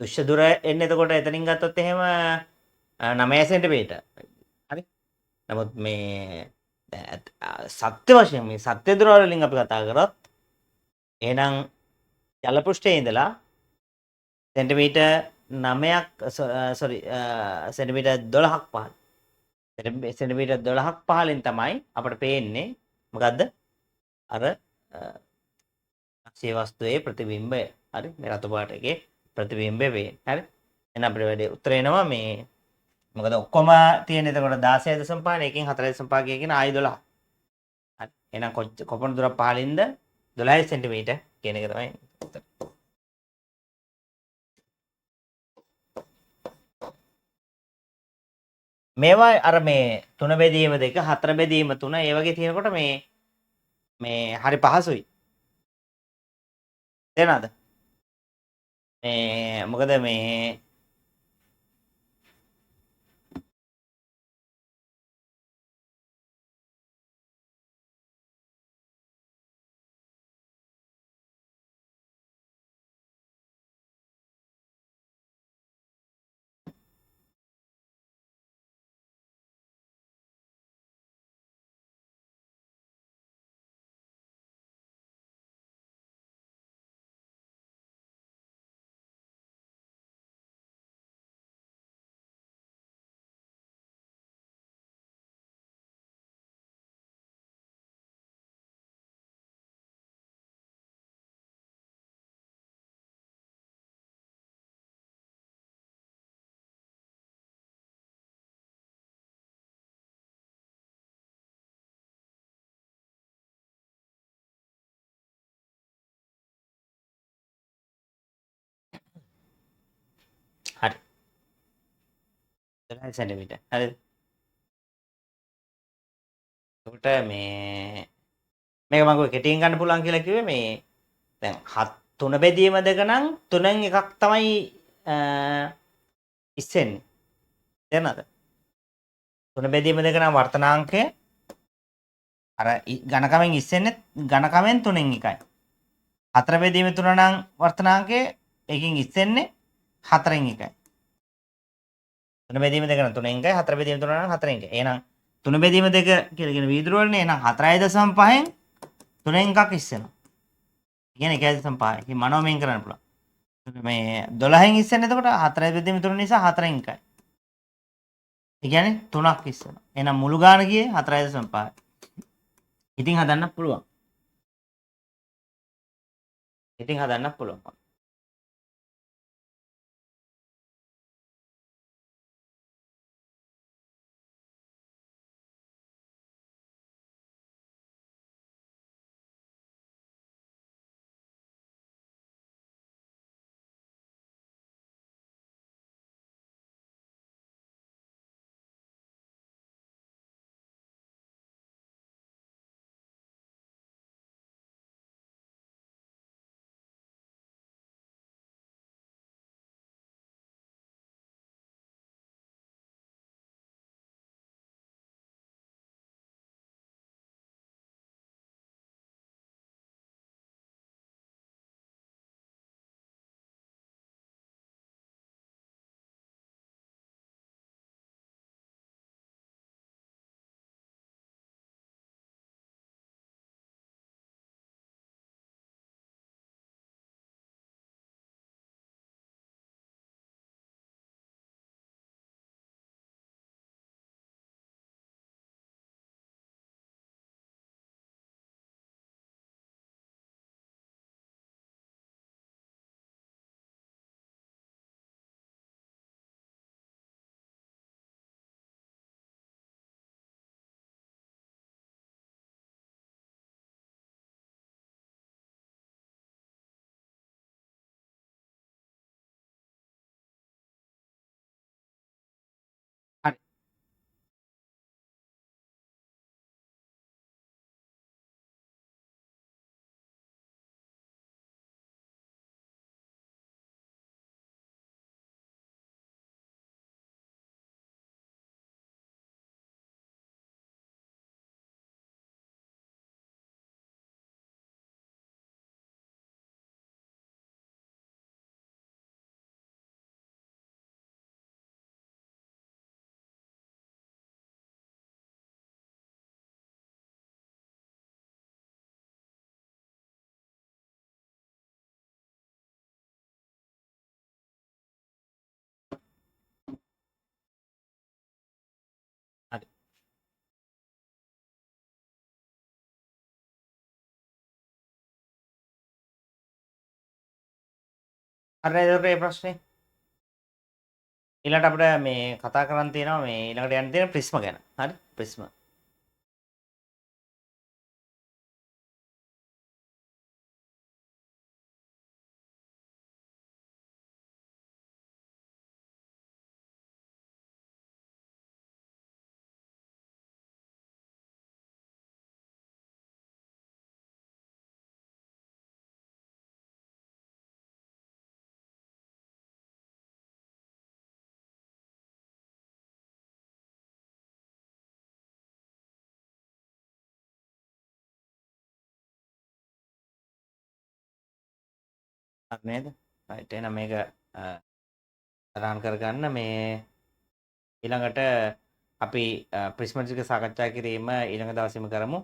දුෂ්‍ය දුර එන්නේ එතකොට එතනින් ගත්තොත් එහෙම 9 සෙන්ටිමීටර. හරි. නමුත් මේ සත්‍ය වශයෙන් මේ සත්‍ය දුර වලින් අපි කතා කරොත් එහෙනම් ජල පෘෂ්ඨයේ ඉඳලා සෙන්ටිමීටර් 9ක් සෙන්ටිමීටර් 12ක් පහළ. සෙන්ටිමීටර් 12ක් පහළින් තමයි අපිට පේන්නේ මොකද්ද? අර අක්ෂය වස්තුවේ ප්‍රතිබිම්බය. හරි. මේ රතු පාට එකේ ප්‍රතිබිම්බය වෙන්නේ. හරි. එහෙනම් අපිට වැඩි උත්තර එනවා මේ මොකද ඔක්කොම තියෙන එතකොට 16.5 එකෙන් 4.5 කියන ආයි 12. හරි. එහෙනම් කොපමණ දුරක් පහළින්ද? 12 සෙන්ටිමීටර් කියන එක තමයි උත්තර. මේවා අර මේ 3 බෙදීම 2 4 බෙදීම 3 ඒ වගේ තියෙනකොට මේ හරි පහසුයි. තේරෙනවද? මේ මොකද මේ 12 සෙන්ටිමීටර්. හරිද? එතකොට මේ මේක මම ඔය කෙටියෙන් ගන්න පුළුවන් කියලා කිව්වේ මේ දැන් තුන බෙදීම දෙක නම් තුනෙන් එකක් තමයි ඉස්සෙන්නේ. තේරෙනවද? තුන බෙදීම දෙක නම් වර්තනාංකය අර ඝනකමෙන් ඉස්සෙන්නේ ඝනකමෙන් තුනෙන් එකයි. හතර බෙදීම තුන නම් වර්තනාංකය එකකින් ඉස්සෙන්නේ හතරෙන් එකයි. තුන බෙදීම දෙක නම් තුනෙන් එකයි හතර බෙදීම තුන නම් හතරෙන් එකයි. එහෙනම් තුන බෙදීම දෙක කියලා කියන වීදුරු වලනේ එහෙනම් 4.5න් තුනෙන් එකක් ඉස්සෙනවා. කියන්නේ 1.5. ඉතින් මනෝමයෙන් කරන්න පුළුවන්. මේ 12න් ඉස්සෙන්නේ එතකොට 4 බෙදීම 3 නිසා 4න් එකයි. ඒ කියන්නේ 3ක් ඉස්සෙනවා. එහෙනම් මුළු ගාන ගියේ 4.5. ඉතින් හදන්න පුළුවන්. ඉතින් හදන්න පුළුවන්. හරි. හරි. හරි නේද මේ ප්‍රශ්නේ? ඊළඟට අපිට මේ කතා කරන්න තියෙනවා මේ ඊළඟට යන්න තියෙන ප්‍රිස්ම ගැන. හරි? ප්‍රිස්ම. හරි නේද? රයිට් එහෙනම් මේක සටහන් කරගන්න මේ ඊළඟට අපි ප්‍රිස්ම ටික සාකච්ඡා කිරීම ඊළඟ දවසේම කරමු.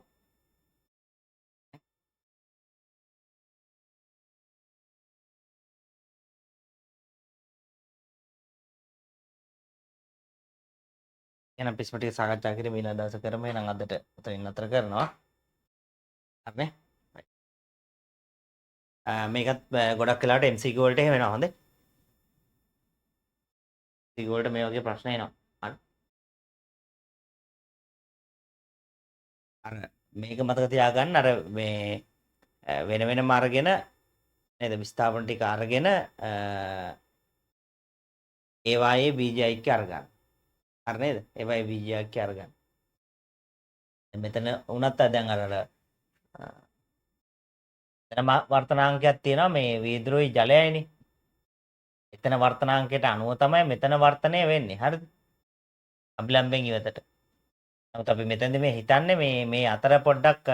එහෙනම් ප්‍රිස්ම ටික සාකච්ඡා කිරීම ඊළඟ දවසේ කරමු. එහෙනම් අදට උතනින් නතර කරනවා. හරිනේ? මේකත් ගොඩක් වෙලාවට MCQ වලට එහෙම වෙනවා. හොඳේ. MCQ වලට මේ වගේ ප්‍රශ්න එනවා. හරි. අර මේක මතක තියාගන්න අර මේ වෙන වෙනම අරගෙන නේද විස්ථාපන ටික අරගෙන ඒවායේ බීජ ඓක්‍ය අරගන්න. හරි නේද? ඒවයි බීජයක් අරගන්න. මෙතන උනත් දැන් අර එතන වර්තනාංකයක් තියෙනවා මේ වීදුරුයි ජලයයිනේ. එතන වර්තනාංකයට අනුව තමයි මෙතන වර්තනය වෙන්නේ. හරිද? අභිලම්බෙන් ඉවතට. නමුත් අපි මෙතනදී මේ හිතන්නේ මේ අතර පොඩ්ඩක්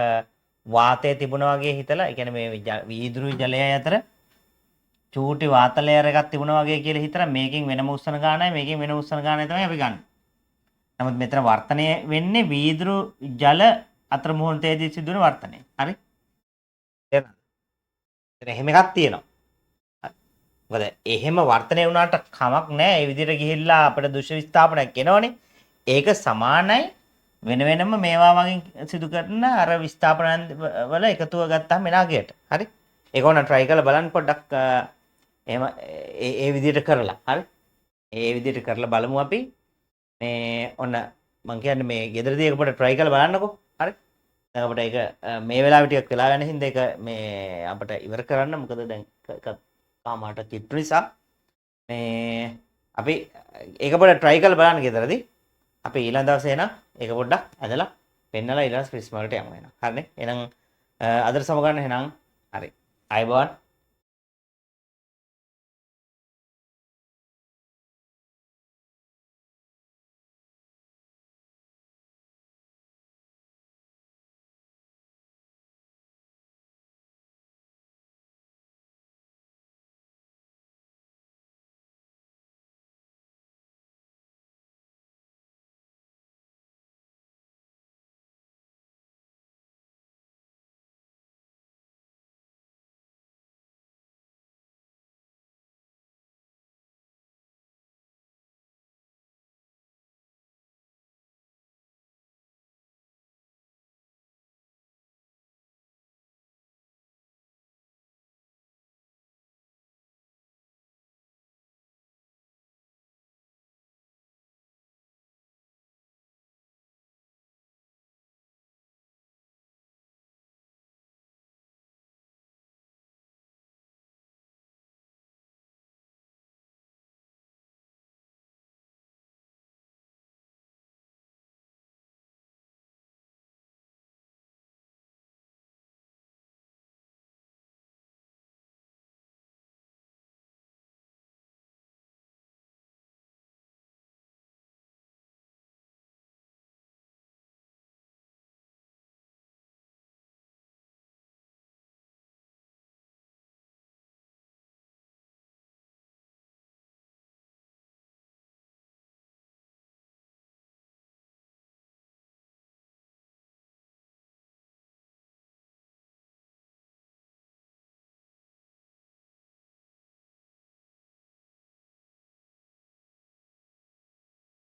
වාතය තිබුණා වගේ හිතලා, ඒ කියන්නේ මේ වීදුරුයි ජලයයි අතර චූටි වාත ලේයර් එකක් තිබුණා වගේ කියලා හිතලා මේකෙන් වෙනම උස්සන ගානයි මේකෙන් වෙනම උස්සන ගානයි තමයි අපි ගන්න. නමුත් මෙතන වර්තනය වෙන්නේ වීදුරු ජල අතර මුහුණතේදී සිදුවන වර්තනය. හරි? තේරෙනවද? එහෙම එකක් තියෙනවා. මොකද එහෙම වර්තනය වුණාට කමක් නැහැ. ඒ විදිහට ගිහිල්ලා අපිට දුෂ්‍ය විස්ථාපනයක් එනවනේ. ඒක සමානයි වෙන වෙනම මේවා වගේ සිදු කරන අර විස්ථාපන වල එකතුව ගත්තාම එන අගයට. හරි? ඒක ඕන try කරලා බලන්න පොඩ්ඩක් එහෙම ඒ විදිහට කරලා. හරි? ඒ විදිහට කරලා බලමු අපි. මේ ඔන්න මම කියන්නේ මේ ගෙදරදී එක පොඩ්ඩක් try කරලා බලන්නකෝ. හරි? දැන් අපිට ඒක මේ වෙලාවේ ටිකක් වෙලා යන හින්දා ඒක මේ අපිට ඉවර කරන්න. මොකද දැන් එක කාමාට කිට්ටු නිසා මේ අපි ඒක පොඩ්ඩක් try කරලා බලන්න ගෙදරදී. අපි ඊළඟ දවසේ එන ඒක පොඩ්ඩක් ඇදලා පෙන්නලා ඊළඟ ස්ප්‍රිස් වලට යමු එහෙනම්. හරිනේ? එහෙනම් අදට සමගන්න එහෙනම් හරි. ආයුබෝවන්.